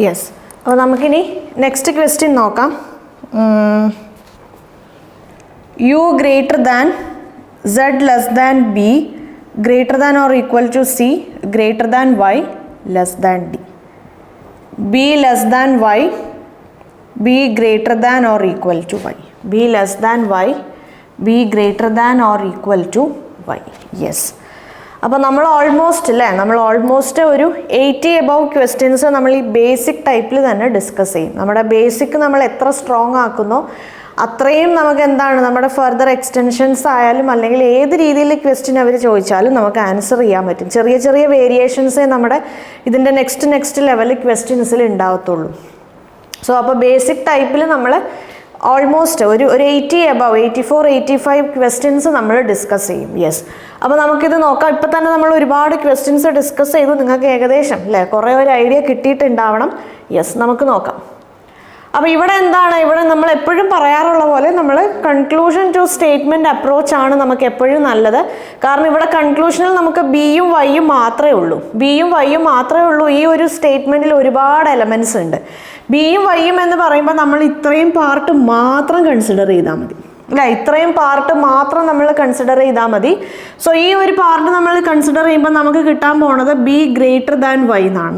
Yes. അപ്പോൾ നമുക്കിനി next question നോക്കാം. U greater than Z less than B greater than or equal to C greater than Y less than D. B less than Y, B greater than or equal to Y. B less than Y, B greater than or equal to Y. Yes. അപ്പോൾ നമ്മൾ almost ഒരു 80 above questions നമ്മൾ ഈ basic ടൈപ്പിൽ തന്നെ discuss ചെയ്യും. നമ്മുടെ basic നമ്മൾ എത്ര സ്ട്രോങ് ആക്കുന്നോ അത്രയും നമുക്ക് എന്താണ് നമ്മുടെ ഫർദർ എക്സ്റ്റൻഷൻസ് ആയാലും അല്ലെങ്കിൽ ഏത് രീതിയിൽ ക്വസ്റ്റ്യൻ അവർ ചോദിച്ചാലും നമുക്ക് ആൻസർ ചെയ്യാൻ പറ്റും. ചെറിയ ചെറിയ വേരിയേഷൻസേ നമ്മുടെ ഇതിൻ്റെ നെക്സ്റ്റ് ലെവൽ ക്വസ്റ്റ്യൻസിൽ ഉണ്ടാവത്തുള്ളൂ. സോ അപ്പോൾ ബേസിക് ടൈപ്പിൽ നമ്മൾ ഓൾമോസ്റ്റ് ഒരു 80 എബവ് 84-85 ക്വസ്റ്റ്യൻസ് നമ്മൾ ഡിസ്കസ് ചെയ്യും. യെസ്. അപ്പോൾ നമുക്കിത് നോക്കാം. ഇപ്പം തന്നെ നമ്മൾ ഒരുപാട് ക്വസ്റ്റ്യൻസ് ഡിസ്കസ് ചെയ്തു. നിങ്ങൾക്ക് ഏകദേശം അല്ലേ കുറേ ഒരു ഐഡിയ കിട്ടിയിട്ടുണ്ടാവണം. യെസ്, നമുക്ക് നോക്കാം. അപ്പോൾ ഇവിടെ എന്താണ്, ഇവിടെ നമ്മൾ എപ്പോഴും പറയാറുള്ള പോലെ നമ്മൾ കൺക്ലൂഷൻ ടു സ്റ്റേറ്റ്മെൻറ്റ് അപ്രോച്ചാണ് നമുക്ക് എപ്പോഴും നല്ലത്. കാരണം ഇവിടെ കൺക്ലൂഷനിൽ നമുക്ക് ബിയും വൈയും മാത്രമേ ഉള്ളൂ. ഈ ഒരു സ്റ്റേറ്റ്മെൻറ്റിൽ ഒരുപാട് എലമെൻറ്റ്സ് ഉണ്ട്. ബിയും വൈയും എന്ന് പറയുമ്പോൾ നമ്മൾ ഇത്രയും പാർട്ട് മാത്രം കൺസിഡർ ചെയ്താൽ മതി അല്ലേ, ഇത്രയും പാർട്ട് മാത്രം നമ്മൾ കൺസിഡർ ചെയ്താൽ മതി. സോ ഈ ഒരു പാർട്ട് നമ്മൾ കൺസിഡർ ചെയ്യുമ്പോൾ നമുക്ക് കിട്ടാൻ പോണത് ബി ഗ്രേറ്റർ ദാൻ വൈ എന്നാണ്.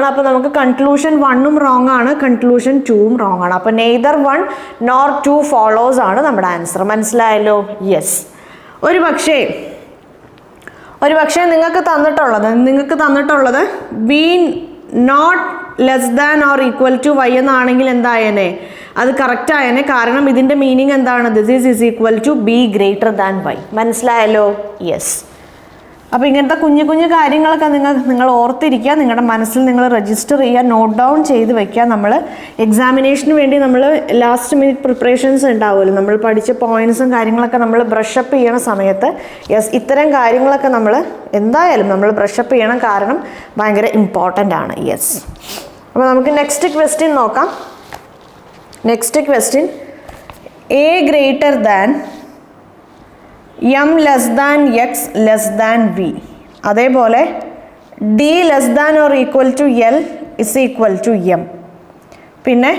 അപ്പോൾ നമുക്ക് കൺക്ലൂഷൻ 1ഉം റോങ് ആണ്, കൺക്ലൂഷൻ 2ഉം റോങ് ആണ്. അപ്പോൾ നെയ്തർ 1 nor 2 ഫോളോസ് ആണ് നമ്മുടെ ആൻസർ. മനസ്സിലായല്ലോ? യെസ്. ഒരു പക്ഷേ നിങ്ങൾക്ക് തന്നിട്ടുള്ളത് B not less than or equal to Y എന്നാണെങ്കിൽ എന്തായേനെ, അത് കറക്റ്റ് ആയേനെ. കാരണം ഇതിൻ്റെ മീനിങ് എന്താണ്, this is equal to B greater than Y. മനസ്സിലായല്ലോ? യെസ്. അപ്പോൾ ഇങ്ങനത്തെ കുഞ്ഞു കാര്യങ്ങളൊക്കെ നിങ്ങൾ ഓർത്തിരിക്കുക, നിങ്ങളുടെ മനസ്സിൽ നിങ്ങൾ രജിസ്റ്റർ ചെയ്യുക, നോട്ട് ഡൗൺ ചെയ്ത് വെക്കുക. നമ്മൾ എക്സാമിനേഷന് വേണ്ടി നമ്മൾ ലാസ്റ്റ് മിനിറ്റ് പ്രിപ്പറേഷൻസ് ഉണ്ടാവുമല്ലോ, നമ്മൾ പഠിച്ച പോയിൻറ്റ്സും കാര്യങ്ങളൊക്കെ നമ്മൾ ബ്രഷപ്പ് ചെയ്യണ സമയത്ത് യെസ് ഇത്തരം കാര്യങ്ങളൊക്കെ നമ്മൾ എന്തായാലും നമ്മൾ ബ്രഷപ്പ് ചെയ്യണം. കാരണം ഭയങ്കര ഇമ്പോർട്ടൻ്റ് ആണ്. യെസ്. അപ്പോൾ നമുക്ക് നെക്സ്റ്റ് ക്വസ്റ്റ്യൻ നോക്കാം. Next question, A greater than M less than X less than V, അതേപോലെ D less than or equal to L is equal to M. പിന്നെ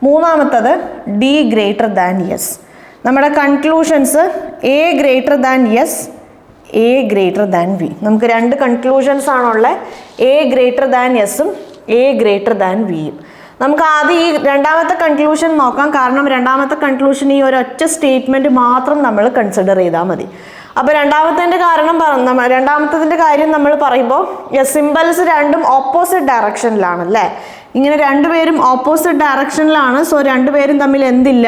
മൂന്നാമത്തത് ഡി ഗ്രേറ്റർ ദാൻ എസ്. നമ്മുടെ conclusions A greater than S, A greater than V. നമുക്ക് രണ്ട് conclusions ആണുള്ളത്, A greater than എസും A greater than വിയും. നമുക്ക് ആദ്യം ഈ രണ്ടാമത്തെ കൺക്ലൂഷൻ നോക്കാം. കാരണം രണ്ടാമത്തെ കൺക്ലൂഷൻ ഈ ഒരൊറ്റ സ്റ്റേറ്റ്മെൻറ്റ് മാത്രം നമ്മൾ കൺസിഡർ ചെയ്താൽ മതി. അപ്പോൾ രണ്ടാമത്തതിൻ്റെ കാര്യം നമ്മൾ പറയുമ്പോൾ സിംബൽസ് രണ്ടും ഓപ്പോസിറ്റ് ഡയറക്ഷനിലാണല്ലേ, ഇങ്ങനെ രണ്ടുപേരും ഓപ്പോസിറ്റ് ഡയറക്ഷനിലാണ്. സോ രണ്ടുപേരും തമ്മിൽ എന്തില്ല,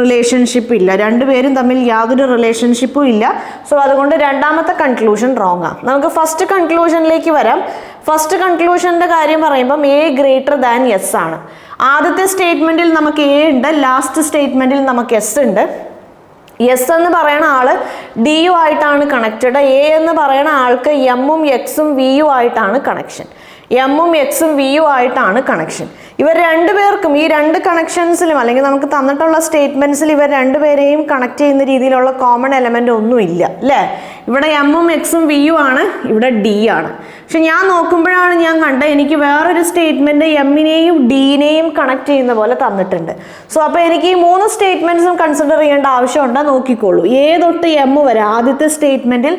റിലേഷൻഷിപ്പ് ഇല്ല, രണ്ടുപേരും തമ്മിൽ യാതൊരു റിലേഷൻഷിപ്പും ഇല്ല. സോ അതുകൊണ്ട് രണ്ടാമത്തെ കൺക്ലൂഷൻ റോങ് ആണ്. നമുക്ക് ഫസ്റ്റ് കൺക്ലൂഷനിലേക്ക് വരാം. ഫസ്റ്റ് കൺക്ലൂഷൻ്റെ കാര്യം പറയുമ്പം എ ഗ്രേറ്റർ ദാൻ എസ് ആണ്. ആദ്യത്തെ സ്റ്റേറ്റ്മെൻറ്റിൽ നമുക്ക് എ ഉണ്ട്, ലാസ്റ്റ് സ്റ്റേറ്റ്മെൻറ്റിൽ നമുക്ക് എസ് ഉണ്ട്. എസ് എന്ന് പറയുന്ന ആള് ഡിയു ആയിട്ടാണ് കണക്റ്റഡ്, എ എന്ന് പറയുന്ന ആൾക്ക് എമ്മും എക്സും വിയു ആയിട്ടാണ് കണക്ഷൻ. ഇവർ രണ്ടുപേർക്കും ഈ രണ്ട് കണക്ഷൻസിലും അല്ലെങ്കിൽ നമുക്ക് തന്നിട്ടുള്ള സ്റ്റേറ്റ്മെന്റ്സിൽ ഇവർ രണ്ടുപേരെയും കണക്ട് ചെയ്യുന്ന രീതിയിലുള്ള കോമൺ എലമെന്റ് ഒന്നും ഇല്ല അല്ലേ. ഇവിടെ എമ്മും എക്സും വിയു ആണ്, ഇവിടെ ഡി ആണ്. പക്ഷെ ഞാൻ നോക്കുമ്പോഴാണ് ഞാൻ കണ്ടത് എനിക്ക് വേറൊരു സ്റ്റേറ്റ്മെന്റ് എമ്മിനെയും ഡിനെയും കണക്ട് ചെയ്യുന്ന പോലെ തന്നിട്ടുണ്ട്. സോ അപ്പോൾ എനിക്ക് ഈ മൂന്ന് സ്റ്റേറ്റ്മെന്റ്സും കൺസിഡർ ചെയ്യേണ്ട ആവശ്യമുണ്ടോ നോക്കിക്കോളൂ. എ തൊട്ട് എം വരെ, ആദ്യത്തെ സ്റ്റേറ്റ്മെന്റിൽ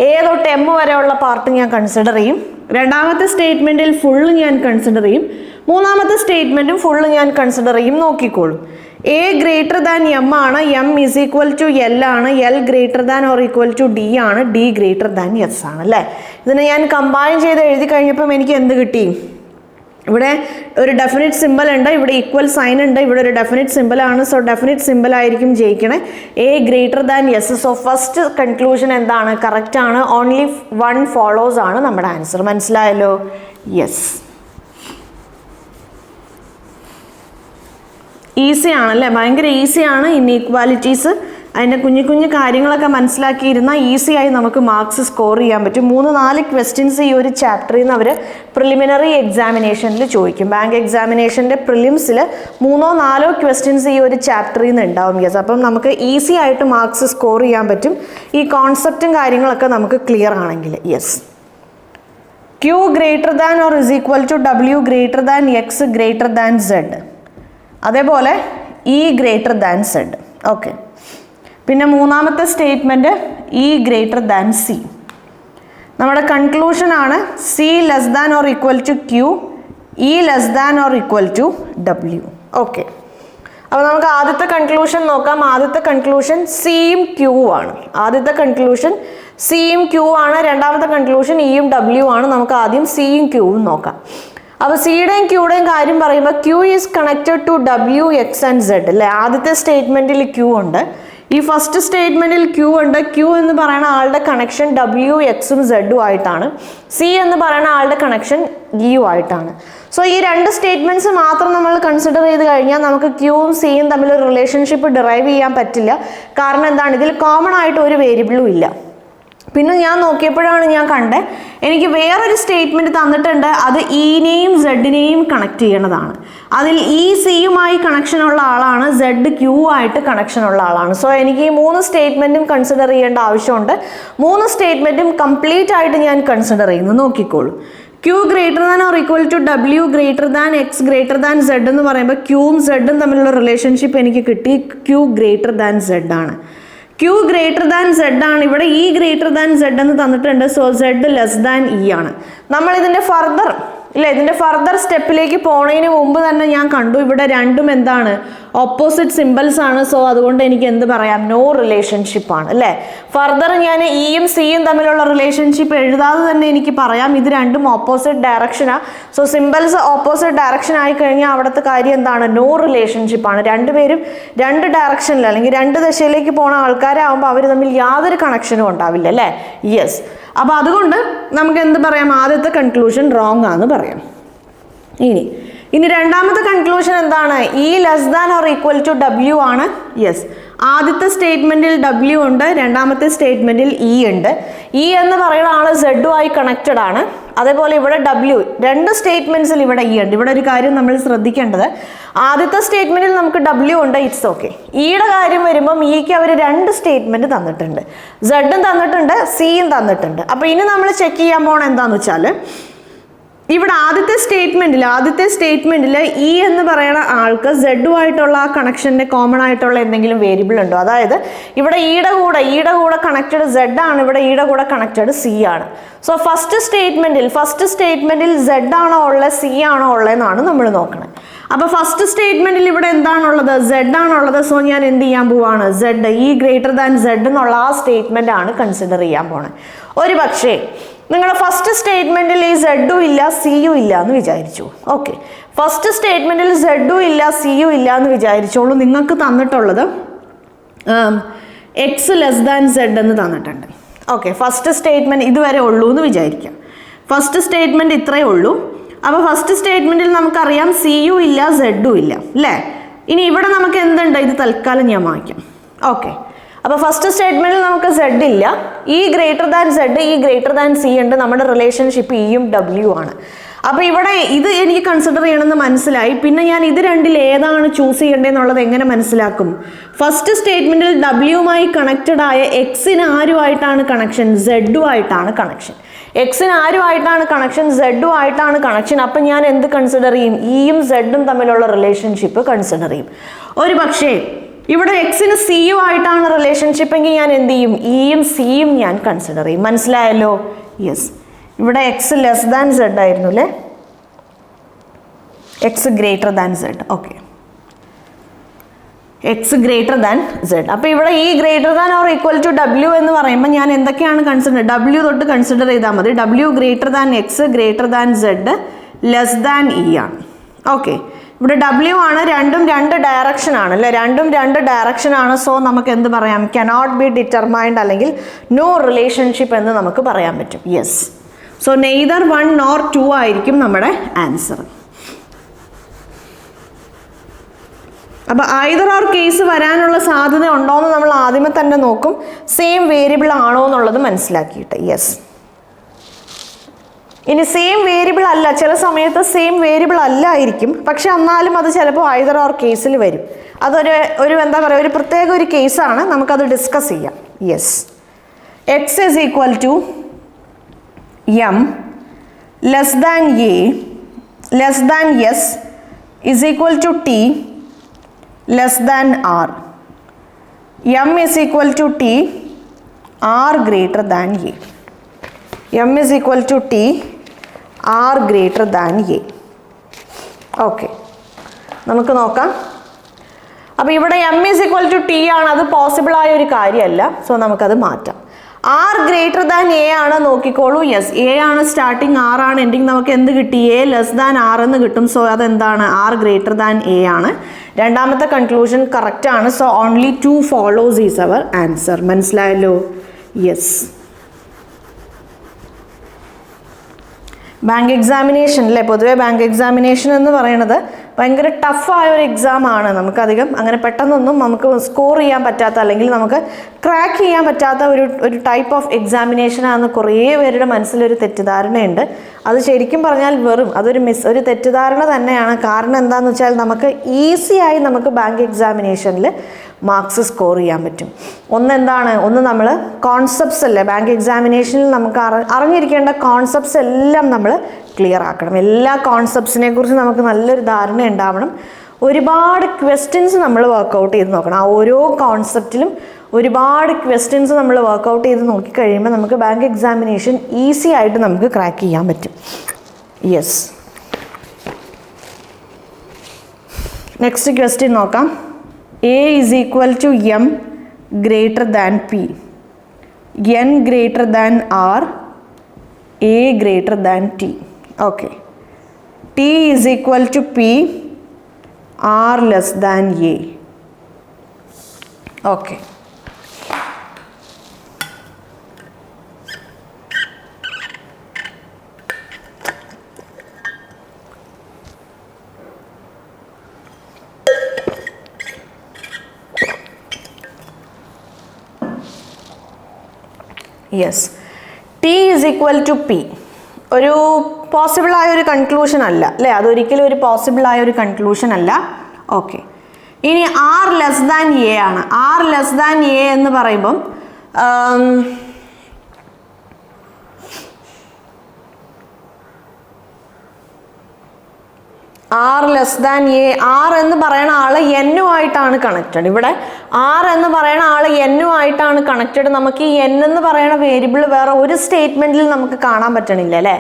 എ തൊട്ട് എം വരെയുള്ള പാർട്ട് ഞാൻ കൺസിഡർ ചെയ്യും. രണ്ടാമത്തെ സ്റ്റേറ്റ്മെന്റിൽ ഫുള്ള് ഞാൻ കൺസിഡർ ചെയ്യും. മൂന്നാമത്തെ സ്റ്റേറ്റ്മെന്റും ഫുള്ള് ഞാൻ കൺസിഡർ ചെയ്യും. നോക്കിക്കോളൂ. എ ഗ്രേറ്റർ ദാൻ എം ആണ്, M is equal to L ആണ്, L greater than or equal to D ആണ്, ഡി ഗ്രേറ്റർ ദാൻ എസ് ആണ് അല്ലേ. ഇതിനെ ഞാൻ കമ്പൈൻ ചെയ്ത് എഴുതി കഴിഞ്ഞപ്പം എനിക്ക് എന്ത് കിട്ടി? ഇവിടെ ഒരു ഡെഫിനിറ്റ് സിമ്പിൾ ഉണ്ട്, ഇവിടെ ഈക്വൽ സൈൻ ഉണ്ട്, ഇവിടെ ഒരു ഡെഫിനിറ്റ് സിമ്പിൾ ആണ്. സോ ഡെഫിനിറ്റ് സിമ്പിൾ ആയിരിക്കും ജയിക്കണേ. A greater than S. So first conclusion എന്താണ്? കറക്റ്റ് ആണ്. ഓൺലി 1 ഫോളോസ് ആണ് നമ്മുടെ ആൻസർ. മനസ്സിലായല്ലോ? യെസ്. ഈസി ആണല്ലേ, ഭയങ്കര ഈസിയാണ്. ഇൻഈക്വാലിറ്റീസ് അതിൻ്റെ കുഞ്ഞു കാര്യങ്ങളൊക്കെ മനസ്സിലാക്കിയിരുന്നാൽ ഈസിയായി നമുക്ക് മാർക്സ് സ്കോർ ചെയ്യാൻ പറ്റും. 3-4 ക്വസ്റ്റ്യൻസ് ഈ ഒരു ചാപ്റ്ററിൽ നിന്ന് അവർ പ്രിലിമിനറി എക്സാമിനേഷനിൽ ചോദിക്കും. ബാങ്ക് എക്സാമിനേഷൻ്റെ പ്രിലിംസിൽ 3-4 ക്വസ്റ്റ്യൻസ് ഈ ഒരു ചാപ്റ്ററിൽ നിന്ന് ഉണ്ടാവും. യെസ്. അപ്പം നമുക്ക് ഈസി ആയിട്ട് മാർക്സ് സ്കോർ ചെയ്യാൻ പറ്റും ഈ കോൺസെപ്റ്റും കാര്യങ്ങളൊക്കെ നമുക്ക് ക്ലിയർ ആണെങ്കിൽ. Yes. Q greater than or is equal to W greater than X greater than Z. അതേപോലെ E greater than Z. Okay, പിന്നെ മൂന്നാമത്തെ statement E greater than C. നമ്മുടെ കൺക്ലൂഷൻ ആണ് C less than or equal to Q, E less than or equal to W. Okay, അപ്പോൾ നമുക്ക് ആദ്യത്തെ conclusion നോക്കാം. ആദ്യത്തെ കൺക്ലൂഷൻ സിയും ക്യൂ ആണ്. ആദ്യത്തെ കൺക്ലൂഷൻ സിയും ക്യൂ ആണ്. രണ്ടാമത്തെ കൺക്ലൂഷൻ ഇയും ഡബ്ല്യു ആണ്. നമുക്ക് ആദ്യം സിയും ക്യൂവും നോക്കാം. അപ്പോൾ സിയുടെയും ക്യൂയുടെയും കാര്യം പറയുമ്പോൾ Q is connected to W X and Z അല്ലേ. ആദ്യത്തെ സ്റ്റേറ്റ്മെൻറ്റിൽ ക്യൂ ഉണ്ട്, ഈ ഫസ്റ്റ് സ്റ്റേറ്റ്മെൻറ്റിൽ ക്യൂ ഉണ്ട്. ക്യൂ എന്ന് പറയുന്ന ആളുടെ കണക്ഷൻ ഡബ്ല്യു എക്സും സെഡും ആയിട്ടാണ്. സി എന്ന് പറയുന്ന ആളുടെ കണക്ഷൻ ഇയു ആയിട്ടാണ്. സോ ഈ രണ്ട് സ്റ്റേറ്റ്മെൻറ്റ്സ് മാത്രം നമ്മൾ കൺസിഡർ ചെയ്ത് കഴിഞ്ഞാൽ നമുക്ക് ക്യൂവും സിയും തമ്മിൽ ഒരു റിലേഷൻഷിപ്പ് ഡിറൈവ് ചെയ്യാൻ പറ്റില്ല. കാരണം എന്താണ്, ഇതിൽ കോമൺ ആയിട്ട് ഒരു വേരിയബിളും ഇല്ല. പിന്നെ ഞാൻ നോക്കിയപ്പോഴാണ് ഞാൻ കണ്ടത് എനിക്ക് വേറൊരു സ്റ്റേറ്റ്മെൻറ്റ് തന്നിട്ടുണ്ട്, അത് ഇനെയും സെഡിനെയും കണക്ട് ചെയ്യണതാണ്. അതിൽ ഇ സിയുമായി കണക്ഷൻ ഉള്ള ആളാണ്, സെഡ് ക്യൂ ആയിട്ട് കണക്ഷൻ ഉള്ള ആളാണ്. സോ എനിക്ക് ഈ മൂന്ന് സ്റ്റേറ്റ്മെൻറ്റും കൺസിഡർ ചെയ്യേണ്ട ആവശ്യമുണ്ട്. മൂന്ന് സ്റ്റേറ്റ്മെൻറ്റും കംപ്ലീറ്റ് ആയിട്ട് ഞാൻ കൺസിഡർ ചെയ്യുന്നു. നോക്കിക്കോളൂ. Q greater than or equal to W greater than X greater than Z എന്ന് പറയുമ്പോൾ ക്യൂവും സെഡും തമ്മിലുള്ള റിലേഷൻഷിപ്പ് എനിക്ക് കിട്ടി. ക്യൂ ഗ്രേറ്റർ ദാൻ സെഡ് ആണ്. ക്യൂ ഗ്രേറ്റർ ദാൻ സെഡ് ആണ്. ഇവിടെ ഇ ഗ്രേറ്റർ ദാൻ സെഡ് എന്ന് തന്നിട്ടുണ്ട്. So Z less than E ആണ്. നമ്മൾ ഇതിൻ്റെ ഫർദർ ഇല്ല, ഇതിൻ്റെ ഫർദർ സ്റ്റെപ്പിലേക്ക് പോണതിന് മുമ്പ് തന്നെ ഞാൻ കണ്ടു ഇവിടെ രണ്ടും എന്താണ്, ഓപ്പോസിറ്റ് സിമ്പിൾസ് ആണ്. സോ അതുകൊണ്ട് എനിക്ക് എന്ത് പറയാം, നോ റിലേഷൻഷിപ്പ് ആണ് അല്ലേ. ഫർദർ ഞാൻ ഇയും സിയും തമ്മിലുള്ള റിലേഷൻഷിപ്പ് എഴുതാതെ തന്നെ എനിക്ക് പറയാം ഇത് രണ്ടും ഓപ്പോസിറ്റ് ഡയറക്ഷനാണ്. സോ സിമ്പിൾസ് ഓപ്പോസിറ്റ് ഡയറക്ഷൻ ആയി കഴിഞ്ഞാൽ അവിടുത്തെ കാര്യം എന്താണ്, നോ റിലേഷൻഷിപ്പ് ആണ്. രണ്ടുപേരും രണ്ട് ഡയറക്ഷനിൽ അല്ലെങ്കിൽ രണ്ട് ദിശയിലേക്ക് പോണ ആൾക്കാരാകുമ്പോൾ അവർ തമ്മിൽ യാതൊരു കണക്ഷനും ഉണ്ടാവില്ല അല്ലേ. യെസ്, അപ്പോൾ അതുകൊണ്ട് നമുക്ക് എന്ത് പറയാം, ആദ്യത്തെ കൺക്ലൂഷൻ റോങ് ആണെന്ന് പറയാം. ഇനി രണ്ടാമത്തെ കൺക്ലൂഷൻ എന്താണ്, E less than or equal to W ആണ്. യെസ്, ആദ്യത്തെ സ്റ്റേറ്റ്മെൻറ്റിൽ ഡബ്ല്യു ഉണ്ട്, രണ്ടാമത്തെ സ്റ്റേറ്റ്മെൻറ്റിൽ ഇ ഉണ്ട്. ഇ എന്ന് പറയുന്ന ആൾ സെഡുമായി കണക്റ്റഡ് ആണ്. അതേപോലെ ഇവിടെ ഡബ്ല്യു, രണ്ട് സ്റ്റേറ്റ്മെൻറ്റ്സിൽ ഇവിടെ ഇ ഉണ്ട്. ഇവിടെ ഒരു കാര്യം നമ്മൾ ശ്രദ്ധിക്കേണ്ടത്, ആദ്യത്തെ സ്റ്റേറ്റ്മെൻറ്റിൽ നമുക്ക് ഡബ്ല്യു ഉണ്ട്, ഇറ്റ്സ് ഓക്കെ. ഇയുടെ കാര്യം വരുമ്പം ഇക്ക് അവർ രണ്ട് സ്റ്റേറ്റ്മെൻറ്റ് തന്നിട്ടുണ്ട്, സെഡും തന്നിട്ടുണ്ട് സിയും തന്നിട്ടുണ്ട്. അപ്പോൾ ഇനി നമ്മൾ ചെക്ക് ചെയ്യാൻ പോകണം എന്താണെന്ന് വെച്ചാൽ ഇവിടെ ആദ്യത്തെ സ്റ്റേറ്റ്മെൻറ്റിൽ ഇ എന്ന് പറയുന്ന ആൾക്ക് സെഡുമായിട്ടുള്ള ആ കണക്ഷൻ്റെ കോമൺ ആയിട്ടുള്ള എന്തെങ്കിലും വേരിയബിൾ ഉണ്ടോ? അതായത് ഇവിടെ ഇയുടെ കൂടെ കണക്റ്റഡ് സെഡ് ആണ്, ഇവിടെ ഇയുടെ കൂടെ കണക്റ്റഡ് സി ആണ്. സോ ഫസ്റ്റ് സ്റ്റേറ്റ്മെൻറ്റിൽ സെഡ് ആണോ ഉള്ളത് സി ആണോ ഉള്ളതെന്നാണ് നമ്മൾ നോക്കണം. അപ്പോൾ ഫസ്റ്റ് സ്റ്റേറ്റ്മെൻറ്റിൽ ഇവിടെ എന്താണുള്ളത്, സെഡ് ആണുള്ളത്. സോ ഞാൻ എന്ത് ചെയ്യാൻ പോവാണ്, Z E greater than Z എന്നുള്ള ആ സ്റ്റേറ്റ്മെൻ്റ് ആണ് കൺസിഡർ ചെയ്യാൻ പോണത്. ഒരു പക്ഷേ നിങ്ങളുടെ ഫസ്റ്റ് സ്റ്റേറ്റ്മെൻറ്റിൽ ഈ സെഡും ഇല്ല സിയും ഇല്ല എന്ന് വിചാരിച്ചു. ഓക്കെ, ഫസ്റ്റ് സ്റ്റേറ്റ്മെൻറ്റിൽ സെഡും ഇല്ല സിയും ഇല്ല എന്ന് വിചാരിച്ചോളൂ. നിങ്ങൾക്ക് തന്നിട്ടുള്ളത് എക്സ് ലെസ് ദാൻ സെഡ് എന്ന് തന്നിട്ടുണ്ട്. ഓക്കെ, ഫസ്റ്റ് സ്റ്റേറ്റ്മെൻറ്റ് ഇതുവരെ ഉള്ളൂ എന്ന് വിചാരിക്കാം. ഫസ്റ്റ് സ്റ്റേറ്റ്മെൻറ്റ് ഇത്രയേ ഉള്ളൂ. അപ്പോൾ ഫസ്റ്റ് സ്റ്റേറ്റ്മെൻറ്റിൽ നമുക്കറിയാം സിയും ഇല്ല സെഡും ഇല്ല അല്ലേ. ഇനി ഇവിടെ നമുക്ക് എന്തുണ്ട്, ഇത് തൽക്കാലം ഞാൻ മായ്ക്കാം. ഓക്കെ, അപ്പോൾ ഫസ്റ്റ് സ്റ്റേറ്റ്മെൻറ്റിൽ നമുക്ക് സെഡ് ഇല്ല, E greater than Z E greater than C ഉണ്ട്. നമ്മുടെ റിലേഷൻഷിപ്പ് ഇയും ഡബ്ല്യു ആണ്. അപ്പോൾ ഇവിടെ ഇത് എനിക്ക് കൺസിഡർ ചെയ്യണമെന്ന് മനസ്സിലായി. പിന്നെ ഞാൻ ഇത് രണ്ടിൽ ഏതാണ് ചൂസ് ചെയ്യേണ്ടതെന്നുള്ളത് എങ്ങനെ മനസ്സിലാക്കും? ഫസ്റ്റ് സ്റ്റേറ്റ്മെൻറ്റിൽ ഡബ്ല്യുമായി കണക്റ്റഡ് ആയ എക്സിന് ആരുമായിട്ടാണ് കണക്ഷൻ, സെഡും ആയിട്ടാണ് കണക്ഷൻ. എക്സിന് ആരുമായിട്ടാണ് കണക്ഷൻ, സെഡും ആയിട്ടാണ് കണക്ഷൻ. അപ്പം ഞാൻ എന്ത് കൺസിഡർ ചെയ്യും, ഇയും സെഡും തമ്മിലുള്ള റിലേഷൻഷിപ്പ് കൺസിഡർ ചെയ്യും. ഒരു പക്ഷേ ഇവിടെ എക്സിന് സിയും ആയിട്ടാണ് റിലേഷൻഷിപ്പ് എങ്കിൽ ഞാൻ എന്ത് ചെയ്യും, ഇയും സിയും ഞാൻ കൺസിഡർ ചെയ്യും. മനസ്സിലായല്ലോ? യെസ്, ഇവിടെ എക്സ് ലെസ് ദാൻ സെഡ് ആയിരുന്നു അല്ലേ, X greater than Z. Okay, X greater than Z. അപ്പോൾ ഇവിടെ E greater than or equal to W എന്ന് പറയുമ്പോൾ ഞാൻ എന്തൊക്കെയാണ് കൺസിഡർ, ഡബ്ല്യു തൊട്ട് കൺസിഡർ ചെയ്താൽ മതി. W greater than X greater than Z less than E ആണ്. ഓക്കെ, ഇവിടെ ഡബ്ല്യു ആണ്, രണ്ടും രണ്ട് ഡയറക്ഷൻ ആണ് അല്ലേ, രണ്ടും രണ്ട് ഡയറക്ഷൻ ആണ്. സോ നമുക്ക് എന്ത് പറയാം, കനോട്ട് ബി ഡിറ്റർമൈൻഡ് അല്ലെങ്കിൽ നോ റിലേഷൻഷിപ്പ് എന്ന് നമുക്ക് പറയാൻ പറ്റും. യെസ്, സോ നെയ്തർ 1 nor 2 ആയിരിക്കും നമ്മുടെ ആൻസർ. അപ്പോൾ ഐദർ ഓർ കേസ് വരാനുള്ള സാധ്യത ഉണ്ടോ എന്ന് നമ്മൾ ആദ്യമേ തന്നെ നോക്കും, സെയിം വേരിയബിൾ ആണോ എന്നുള്ളത് മനസ്സിലാക്കിയിട്ട്. യെസ്, ഇനി സെയിം വേരിയബിൾ അല്ല, ചില സമയത്ത് സെയിം വേരിയബിൾ അല്ലായിരിക്കും, പക്ഷെ എന്നാലും അത് ചിലപ്പോൾ ഐദർ ഓർ കേസിൽ വരും. അതൊരു എന്താ പറയുക, ഒരു പ്രത്യേക ഒരു കേസാണ്, നമുക്കത് ഡിസ്കസ് ചെയ്യാം. Yes, X is equal to M less than A less than S is equal to T less than R. M is equal to T R greater than A. M is equal to T R greater than A. Okay, നമുക്ക് നോക്കാം. അപ്പോൾ ഇവിടെ M is equal to T ആണ്, അത് possible ആയ ഒരു കാര്യമല്ല. So നമുക്കത് മാറ്റാം. ആർ ഗ്രേറ്റർ ദാൻ എ ആണ്, നോക്കിക്കോളൂ. യെസ്, എ ആണ് സ്റ്റാർട്ടിങ്, ആർ ആണ് എൻഡിങ്. നമുക്ക് എന്ത് കിട്ടി? എ ലെസ് ദാൻ ആർ എന്ന് കിട്ടും. സോ അതെന്താണ്? ആർ ഗ്രേറ്റർ ദാൻ എ ആണ്. രണ്ടാമത്തെ കൺക്ലൂഷൻ കറക്റ്റ് ആണ്. So only 2 follows is our answer. മനസ്സിലായല്ലോ? യെസ്. ബാങ്ക് എക്സാമിനേഷൻ അല്ലേ, പൊതുവേ ബാങ്ക് എക്സാമിനേഷൻ എന്ന് പറയുന്നത് ഭയങ്കര ടഫായ ഒരു എക്സാം ആണ്. നമുക്കധികം അങ്ങനെ പെട്ടെന്നൊന്നും നമുക്ക് സ്കോർ ചെയ്യാൻ പറ്റാത്ത, അല്ലെങ്കിൽ നമുക്ക് ക്രാക്ക് ചെയ്യാൻ പറ്റാത്ത ഒരു ടൈപ്പ് ഓഫ് എക്സാമിനേഷനാണെന്ന് കുറേ പേരുടെ മനസ്സിലൊരു തെറ്റിദ്ധാരണയുണ്ട്. അത് ശരിക്കും പറഞ്ഞാൽ ഒരു തെറ്റിദ്ധാരണ തന്നെയാണ്. കാരണം എന്താണെന്ന് വെച്ചാൽ നമുക്ക് ഈസിയായി നമുക്ക് ബാങ്ക് എക്സാമിനേഷനിൽ മാർക്സ് സ്കോർ ചെയ്യാൻ പറ്റും. ഒന്ന് നമ്മൾ കോൺസെപ്റ്റ്സ് അല്ലേ, ബാങ്ക് എക്സാമിനേഷനിൽ നമുക്ക് അറിഞ്ഞിരിക്കേണ്ട കോൺസെപ്റ്റ്സ് എല്ലാം നമ്മൾ ക്ലിയർ ആക്കണം. എല്ലാ കോൺസെപ്റ്റ്സിനെ കുറിച്ച് നമുക്ക് നല്ലൊരു ധാരണ ഉണ്ടാവണം. ഒരുപാട് ക്വസ്റ്റ്യൻസ് നമ്മൾ വർക്കൗട്ട് ചെയ്ത് നോക്കണം. ആ ഓരോ കോൺസെപ്റ്റിലും ഒരുപാട് ക്വസ്റ്റ്യൻസ് നമ്മൾ വർക്കൗട്ട് ചെയ്ത് നോക്കിക്കഴിയുമ്പോൾ നമുക്ക് ബാങ്ക് എക്സാമിനേഷൻ ഈസി ആയിട്ട് നമുക്ക് ക്രാക്ക് ചെയ്യാൻ പറ്റും. യെസ്. നെക്സ്റ്റ് ക്വസ്റ്റ്യൻ നോക്കാം. A is equal to M greater than P, N greater than R, A greater than T. Okay. T is equal to P, R less than A. Okay. Yes, T is equal to P ഒരു possible ആയ ഒരു conclusion അല്ല അല്ലേ, അതൊരിക്കലും ഒരു possible ആയ ഒരു conclusion അല്ല. ഓക്കെ, ഇനി ആർ ലെസ് ദാൻ എ ആണ്. ആർ ലെസ് ദാൻ എ എന്ന് പറയുമ്പം R less than A, R എന്ന് പറയുന്ന ആള് എന്നുമായിട്ടാണ് കണക്റ്റഡ്. ഇവിടെ ആർ എന്ന് പറയുന്ന ആള് എന്നുമായിട്ടാണ് കണക്റ്റഡ്. നമുക്ക് ഈ എൻ എന്ന് പറയുന്ന വേരിയബിൾ വേറെ ഒരു സ്റ്റേറ്റ്മെന്റിൽ നമുക്ക് കാണാൻ പറ്റണില്ല അല്ലേ.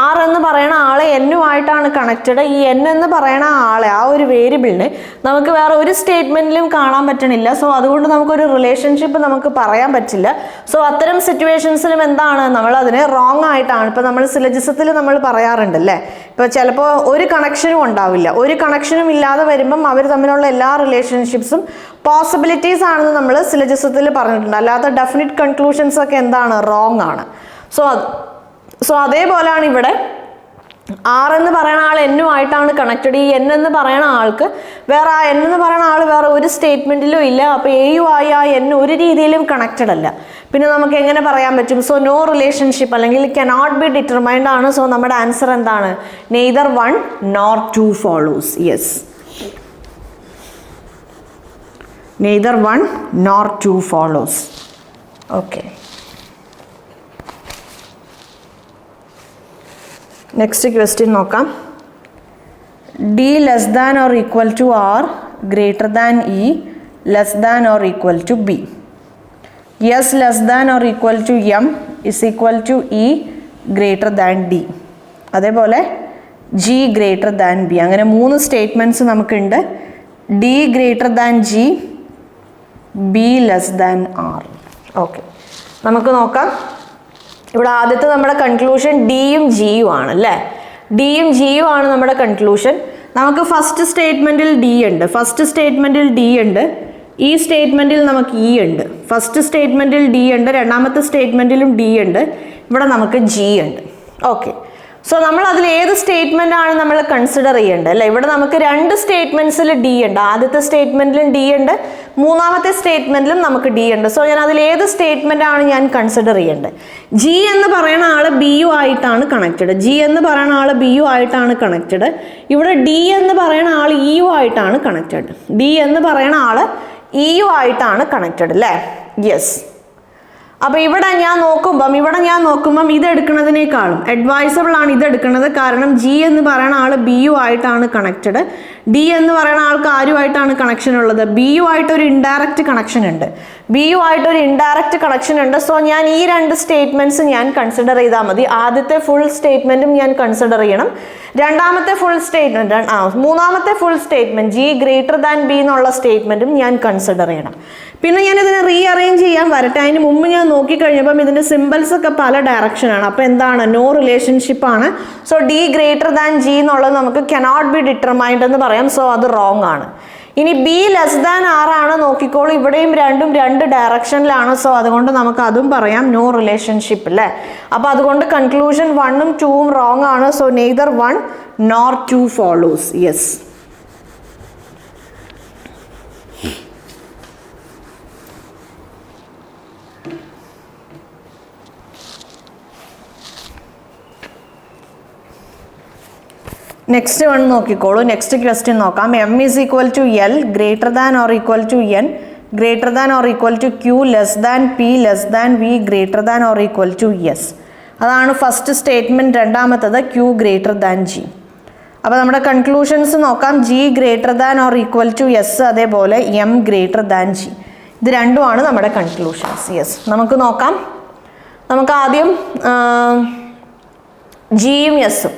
ആർ എന്ന് പറയുന്ന ആള് എന്നുമായിട്ടാണ് കണക്റ്റഡ്. ഈ എൻ എന്ന് പറയുന്ന ആളെ, ആ ഒരു വേരിയബിളിന് നമുക്ക് വേറെ ഒരു സ്റ്റേറ്റ്മെന്റിലും കാണാൻ പറ്റണില്ല. സോ അതുകൊണ്ട് നമുക്കൊരു റിലേഷൻഷിപ്പ് നമുക്ക് പറയാൻ പറ്റില്ല. സോ അത്തരം സിറ്റുവേഷൻസിലും എന്താണ്, നമ്മൾ അതിനെ റോങ് ആയിട്ടാണ്. ഇപ്പൊ നമ്മൾ സിലജിസത്തിൽ നമ്മൾ പറയാറുണ്ട് അല്ലേ, ഇപ്പൊ ചിലപ്പോൾ ഒരു കണക്ഷനും ഉണ്ടാവില്ല. ഒരു കണക്ഷനും ഇല്ലാതെ വരുമ്പം അവർ തമ്മിലുള്ള എല്ലാ റിലേഷൻഷിപ്സും പോസിബിലിറ്റീസ് ആണെന്ന് നമ്മൾ സിലജിസത്തിൽ പറഞ്ഞിട്ടുണ്ട്. അല്ലാത്ത ഡെഫിനിറ്റ് കൺക്ലൂഷൻസ് ഒക്കെ എന്താണ്, റോങ് ആണ്. സോ അതേപോലെയാണ് ഇവിടെ ആർ എന്ന് പറയുന്ന ആൾ എന്നുമായിട്ടാണ് കണക്റ്റഡ്. ഈ എൻ എന്ന് പറയുന്ന ആൾക്ക് വേറെ, ആ എൻ എന്ന് പറയുന്ന ആൾ വേറെ ഒരു സ്റ്റേറ്റ്മെന്റിലും ഇല്ല. അപ്പോൾ എയുമായി ആ എൻ ഒരു രീതിയിലും കണക്റ്റഡ് അല്ല. പിന്നെ നമുക്ക് എങ്ങനെ പറയാൻ പറ്റും? സോ നോ റിലേഷൻഷിപ്പ് അല്ലെങ്കിൽ കനോട്ട് ബി ഡിറ്റർമൈൻഡ് ആണ്. സോ നമ്മുടെ ആൻസർ എന്താണ്? Neither 1 nor 2 follows. Yes, neither 1 nor 2 follows. Okay, next question നോക്കാം. D less than or equal to R greater than E less than or equal to B. S less than or equal to M is equal to E greater than D. അതേപോലെ G greater than B. അങ്ങനെ 3 statements നമുക്കുണ്ട്. D greater than G, B less than R. Okay, നമുക്ക് നോക്കാം. ഇവിടെ ആദ്യത്തെ നമ്മുടെ conclusion ഡിയും ജിയും ആണ് അല്ലേ. ഡിയും ജിയും ആണ് നമ്മുടെ കൺക്ലൂഷൻ. നമുക്ക് ഫസ്റ്റ് സ്റ്റേറ്റ്മെന്റിൽ ഡി ഉണ്ട്, ഫസ്റ്റ് സ്റ്റേറ്റ്മെന്റിൽ ഡി ഉണ്ട്, ഈ സ്റ്റേറ്റ്മെന്റിൽ നമുക്ക് ഇ ഉണ്ട്. ഫസ്റ്റ് സ്റ്റേറ്റ്മെന്റിൽ ഡി ഉണ്ട്, രണ്ടാമത്തെ സ്റ്റേറ്റ്മെന്റിലും ഡി ഉണ്ട്, ഇവിടെ നമുക്ക് ജി ഉണ്ട്. ഓക്കെ, സോ നമ്മൾ അതിൽ ഏത് സ്റ്റേറ്റ്മെന്റ് ആണ് നമ്മൾ കൺസിഡർ ചെയ്യേണ്ടത് അല്ലേ. ഇവിടെ നമുക്ക് 2 സ്റ്റേറ്റ്മെന്റ്സിൽ ഡി ഉണ്ട്. ആദ്യത്തെ സ്റ്റേറ്റ്മെന്റിലും ഡി ഉണ്ട്, മൂന്നാമത്തെ സ്റ്റേറ്റ്മെന്റിലും നമുക്ക് ഡി ഉണ്ട്. സോ ഞാൻ അതിൽ ഏത് സ്റ്റേറ്റ്മെന്റ് ആണ് ഞാൻ കൺസിഡർ ചെയ്യേണ്ടത്? ജി എന്ന് പറയുന്ന ആള് ബി യു ആയിട്ടാണ് കണക്റ്റഡ്. ജി എന്ന് പറയുന്ന ആള് ബി യു ആയിട്ടാണ് കണക്റ്റഡ്. ഇവിടെ ഡി എന്ന് പറയുന്ന ആള് ഇ യു ആയിട്ടാണ് കണക്റ്റഡ്. ഡി എന്ന് പറയുന്ന ആള് ഇ യു ആയിട്ടാണ് കണക്റ്റഡ് അല്ലേ. യെസ്, അപ്പോൾ ഇവിടെ ഞാൻ നോക്കുമ്പം ഇതെടുക്കുന്നതിനേക്കാളും അഡ്വൈസബിൾ ആണ് ഇതെടുക്കുന്നത്. കാരണം ജി എന്ന് പറയുന്ന ആൾ ബി യു ആയിട്ടാണ് കണക്റ്റഡ്, ഡി എന്ന് പറയുന്ന ആൾക്ക് ആരുമായിട്ടാണ് കണക്ഷൻ ഉള്ളത്? ബി യു ആയിട്ടൊരു ഇൻഡയറക്റ്റ് കണക്ഷൻ ഉണ്ട്. സോ ഞാൻ ഈ രണ്ട് സ്റ്റേറ്റ്മെന്റ്സ് ഞാൻ കൺസിഡർ ചെയ്താൽ മതി. ആദ്യത്തെ ഫുൾ സ്റ്റേറ്റ്മെന്റും ഞാൻ കൺസിഡർ ചെയ്യണം, മൂന്നാമത്തെ full statement G greater than B എന്നുള്ള സ്റ്റേറ്റ്മെന്റും ഞാൻ കൺസിഡർ ചെയ്യണം. പിന്നെ ഞാൻ ഇതിനെ റീഅറേഞ്ച് ചെയ്യാൻ വരട്ടെ. അതിന് മുമ്പ് ഞാൻ നോക്കിക്കഴിഞ്ഞപ്പം ഇതിന്റെ സിമ്പിൾസ് ഒക്കെ പല ഡയറക്ഷനാണ്. അപ്പോൾ എന്താണ്? നോ റിലേഷൻഷിപ്പ് ആണ്. So D greater than G എന്നുള്ളത് നമുക്ക് കനോട്ട് ബി ഡിറ്റർമൈൻഡ് എന്ന് പറയാം. സോ അത് റോങ് ആണ്. ഇനി ബി ലെസ് ദാൻ ആർ ആണ്, നോക്കിക്കോളൂ. ഇവിടെയും രണ്ടും രണ്ട് ഡയറക്ഷനിലാണ്. സോ അതുകൊണ്ട് നമുക്ക് അതും പറയാം നോ റിലേഷൻഷിപ്പ് അല്ലേ. അപ്പോൾ അതുകൊണ്ട് കൺക്ലൂഷൻ 1ഉം 2ഉം റോങ് ആണ്. So neither 1 nor 2 follows. Yes. Next one നോക്കിക്കോളൂ. നെക്സ്റ്റ് ക്വസ്റ്റ്യൻ നോക്കാം. M is equal to L greater than or equal to N greater than or equal to Q less than P less than V greater than or equal to S. അതാണ് first statement. രണ്ടാമത്തത് Q greater than G. അപ്പോൾ നമ്മുടെ conclusions നോക്കാം. G greater than or equal to S, അതേപോലെ M greater than G. ഇത് രണ്ടുമാണ് നമ്മുടെ conclusions. Yes, നമുക്ക് നോക്കാം. നമുക്ക് ആദ്യം ജിയും എസും.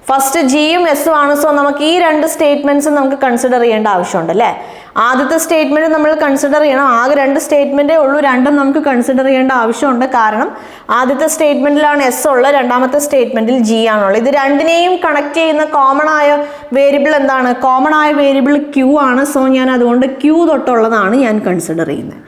ഫസ്റ്റ് ജിയും എസും ആണ്. സോ നമുക്ക് ഈ രണ്ട് സ്റ്റേറ്റ്മെന്റ്സും നമുക്ക് കൺസിഡർ ചെയ്യേണ്ട ആവശ്യമുണ്ട് അല്ലേ. ആദ്യത്തെ സ്റ്റേറ്റ്മെന്റ് നമ്മൾ കൺസിഡർ ചെയ്യണം. ആകെ രണ്ട് സ്റ്റേറ്റ്മെന്റേ ഉള്ളൂ, രണ്ടും നമുക്ക് കൺസിഡർ ചെയ്യേണ്ട ആവശ്യമുണ്ട്. കാരണം ആദ്യത്തെ സ്റ്റേറ്റ്മെന്റിലാണ് എസ് ഉള്ളത്, രണ്ടാമത്തെ സ്റ്റേറ്റ്മെന്റിൽ ജി ആണുള്ളത്. ഇത് രണ്ടിനെയും കണക്ട് ചെയ്യുന്ന കോമൺ ആയ വേരിയബിൾ എന്താണ്? കോമൺ ആയ വേരിയബിൾ ക്യൂ ആണ്. സോ ഞാൻ അതുകൊണ്ട് ക്യൂ തൊട്ടുള്ളതാണ് ഞാൻ കൺസിഡർ ചെയ്യുന്നത്.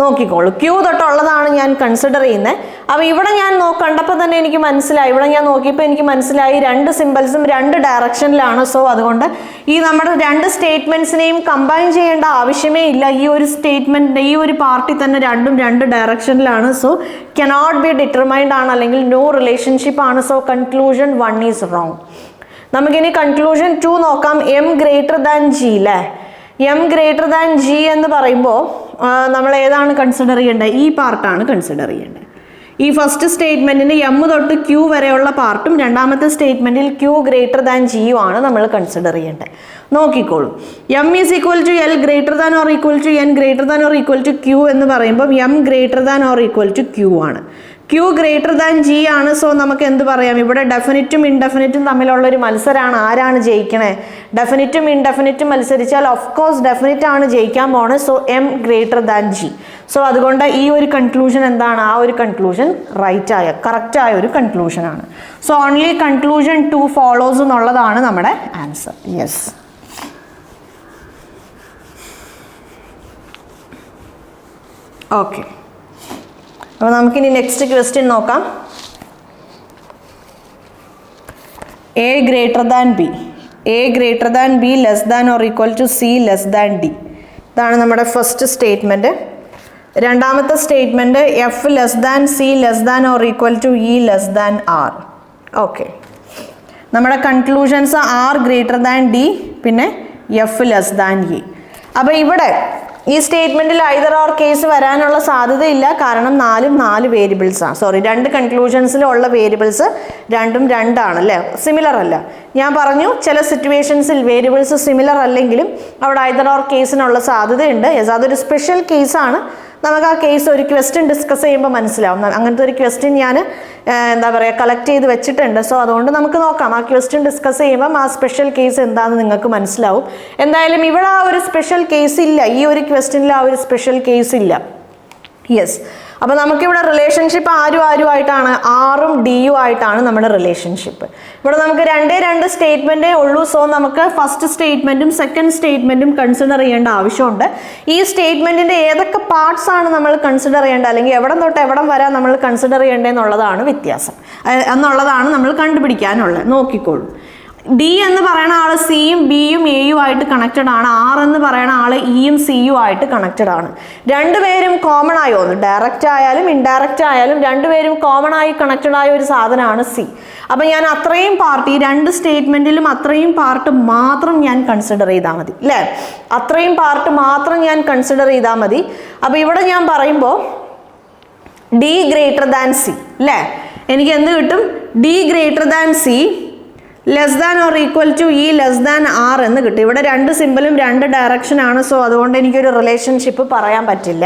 നോക്കിക്കോളൂ, ക്യൂ തൊട്ടുള്ളതാണ് ഞാൻ കൺസിഡർ ചെയ്യുന്നത്. അപ്പോൾ ഇവിടെ ഞാൻ കണ്ടപ്പോൾ തന്നെ എനിക്ക് മനസ്സിലായി, ഇവിടെ ഞാൻ നോക്കിയപ്പോൾ എനിക്ക് മനസ്സിലായി രണ്ട് സിമ്പിൾസും രണ്ട് ഡയറക്ഷനിലാണ്. സോ അതുകൊണ്ട് ഈ നമ്മുടെ രണ്ട് സ്റ്റേറ്റ്മെന്റ്സിനെയും കമ്പൈൻ ചെയ്യേണ്ട ആവശ്യമേ ഇല്ല. ഈ ഒരു സ്റ്റേറ്റ്മെന്റ് ഈ ഒരു പാർട്ടി തന്നെ രണ്ടും രണ്ട് ഡയറക്ഷനിലാണ്. സോ കനോട്ട് ബി ഡിറ്റർമൈൻഡ് ആണ്, അല്ലെങ്കിൽ നോ റിലേഷൻഷിപ്പ് ആണ്. So conclusion 1 is wrong. നമുക്കിനി കൺക്ലൂഷൻ 2 നോക്കാം. എം ഗ്രേറ്റർ ദാൻ ജി അല്ലേ. എം ഗ്രേറ്റർ ദാൻ ജി എന്ന് പറയുമ്പോൾ നമ്മൾ ഏതാണ് കൺസിഡർ ചെയ്യേണ്ടത്? ഈ പാർട്ടാണ് കൺസിഡർ ചെയ്യേണ്ടത്. ഈ ഫസ്റ്റ് സ്റ്റേറ്റ്മെന്റിന് എം തൊട്ട് ക്യൂ വരെയുള്ള പാർട്ടും രണ്ടാമത്തെ സ്റ്റേറ്റ്മെന്റിൽ ക്യൂ ഗ്രേറ്റർ ദാൻ ജിയും ആണ് നമ്മൾ കൺസിഡർ ചെയ്യേണ്ടത്. നോക്കിക്കോളൂ, M is equal to L greater than or equal to N greater than or equal to Q എന്ന് പറയുമ്പോൾ M greater than or equal to Q ആണ്. ക്യൂ ഗ്രേറ്റർ ദാൻ ജി ആണ്. So നമുക്ക് എന്ത് പറയാം? ഇവിടെ ഡെഫിനിറ്റും ഇൻഡെഫിനിറ്റും തമ്മിലുള്ളൊരു മത്സരമാണ്. ആരാണ് ജയിക്കണേ? ഡെഫിനിറ്റും ഇൻഡെഫിനിറ്റും മത്സരിച്ചാൽ ഓഫ് കോഴ്സ് ഡെഫിനിറ്റ് ആണ് ജയിക്കാൻ പോണത്. So M greater than G. So അതുകൊണ്ട് ഈ ഒരു കൺക്ലൂഷൻ എന്താണ്? ആ ഒരു കൺക്ലൂഷൻ കറക്റ്റായ ഒരു കൺക്ലൂഷൻ ആണ്. സോ ഓൺലി കൺക്ലൂഷൻ 2 ഫോളോസ് എന്നുള്ളതാണ് നമ്മുടെ ആൻസർ. യെസ്. ഓക്കെ, അപ്പോൾ നമുക്കിനി നെക്സ്റ്റ് ക്വസ്റ്റ്യൻ നോക്കാം. A greater than B, A greater than B less than or equal to C less than D. ഇതാണ് നമ്മുടെ ഫസ്റ്റ് സ്റ്റേറ്റ്മെൻറ്റ്. രണ്ടാമത്തെ statement F less than C less than or equal to E less than R. Okay, നമ്മുടെ conclusions R greater than D, പിന്നെ F less than E. അപ്പോൾ ഇവിടെ ഈ സ്റ്റേറ്റ്മെന്റിൽ either or case വരാനുള്ള സാധ്യതയില്ല. കാരണം 4 വേരിയബിൾസാണ്. രണ്ട് കൺക്ലൂഷൻസിലുള്ള വേരിയബിൾസ് രണ്ടും രണ്ടാണ് അല്ലേ, സിമിലർ അല്ല. ഞാൻ പറഞ്ഞു ചില സിറ്റുവേഷൻസിൽ വേരിയബിൾസ് സിമിലർ അല്ലെങ്കിലും അവിടെ ഐദർ ഓർ കേസിനുള്ള സാധ്യതയുണ്ട്. യെസ്, അതൊരു സ്പെഷ്യൽ കേസാണ്. നമുക്ക് ആ കേസ് ഒരു ക്വസ്റ്റ്യൻ ഡിസ്കസ് ചെയ്യുമ്പോൾ മനസ്സിലാവും. അങ്ങനത്തെ ഒരു ക്വസ്റ്റ്യൻ ഞാൻ കളക്ട് ചെയ്ത് വെച്ചിട്ടുണ്ട്. സോ അതുകൊണ്ട് നമുക്ക് നോക്കാം. ആ ക്വസ്റ്റ്യൻ ഡിസ്കസ് ചെയ്യുമ്പം ആ സ്പെഷ്യൽ കേസ് എന്താണെന്ന് നിങ്ങൾക്ക് മനസ്സിലാവും. എന്തായാലും ഇവിടെ ആ ഒരു സ്പെഷ്യൽ കേസ് ഇല്ല. ഈ ഒരു ക്വസ്റ്റ്യനിൽ ആ ഒരു സ്പെഷ്യൽ കേസ് ഇല്ല. യെസ്, അപ്പോൾ നമുക്കിവിടെ റിലേഷൻഷിപ്പ് ആരുമായിട്ടാണ്? ആറും ഡിയും ആയിട്ടാണ് നമ്മുടെ റിലേഷൻഷിപ്പ്. ഇവിടെ നമുക്ക് 2 സ്റ്റേറ്റ്മെൻറ്റേ ഉള്ളൂ. സോ നമുക്ക് ഫസ്റ്റ് സ്റ്റേറ്റ്മെൻറ്റും സെക്കൻഡ് സ്റ്റേറ്റ്മെൻറ്റും കൺസിഡർ ചെയ്യേണ്ട ആവശ്യമുണ്ട്. ഈ സ്റ്റേറ്റ്മെൻറ്റിൻ്റെ ഏതൊക്കെ പാർട്സ് ആണ് നമ്മൾ കൺസിഡർ ചെയ്യേണ്ടത്, അല്ലെങ്കിൽ എവിടം തൊട്ട് എവിടം വരെ നമ്മൾ കൺസിഡർ ചെയ്യേണ്ടതെന്നുള്ളതാണ് വ്യത്യാസം, എന്നുള്ളതാണ് നമ്മൾ കണ്ടുപിടിക്കാനുള്ളത്. നോക്കിക്കോളൂ, ഡി എന്ന് പറയുന്ന ആൾ സിയും ബിയും എയും ആയിട്ട് കണക്റ്റഡ് ആണ്. ആർ എന്ന് പറയുന്ന ആൾ ഇയും സിയും ആയിട്ട് കണക്റ്റഡ് ആണ്. രണ്ടുപേരും കോമൺ ആയി ഒന്ന് ഡയറക്റ്റ് ആയാലും ഇൻഡയറക്റ്റ് ആയാലും രണ്ടുപേരും കോമൺ ആയി കണക്റ്റഡ് ആയ ഒരു സാധനമാണ് സി. അപ്പം ഞാൻ അത്രയും പാർട്ട്, ഈ 2 സ്റ്റേറ്റ്മെന്റിലും അത്രയും പാർട്ട് മാത്രം ഞാൻ കൺസിഡർ ചെയ്താൽ മതി അല്ലേ. അത്രയും പാർട്ട് മാത്രം ഞാൻ കൺസിഡർ ചെയ്താൽ മതി. അപ്പോൾ ഇവിടെ ഞാൻ പറയുമ്പോൾ ഡി ഗ്രേറ്റർ ദാൻ സി അല്ലേ? എനിക്ക് എന്ത് കിട്ടും? D greater than C less than or equal to E less than R എന്ന് കിട്ടും. ഇവിടെ രണ്ട് സിമ്പിളും രണ്ട് ഡയറക്ഷൻ ആണ്. സോ അതുകൊണ്ട് എനിക്കൊരു റിലേഷൻഷിപ്പ് പറയാൻ പറ്റില്ല,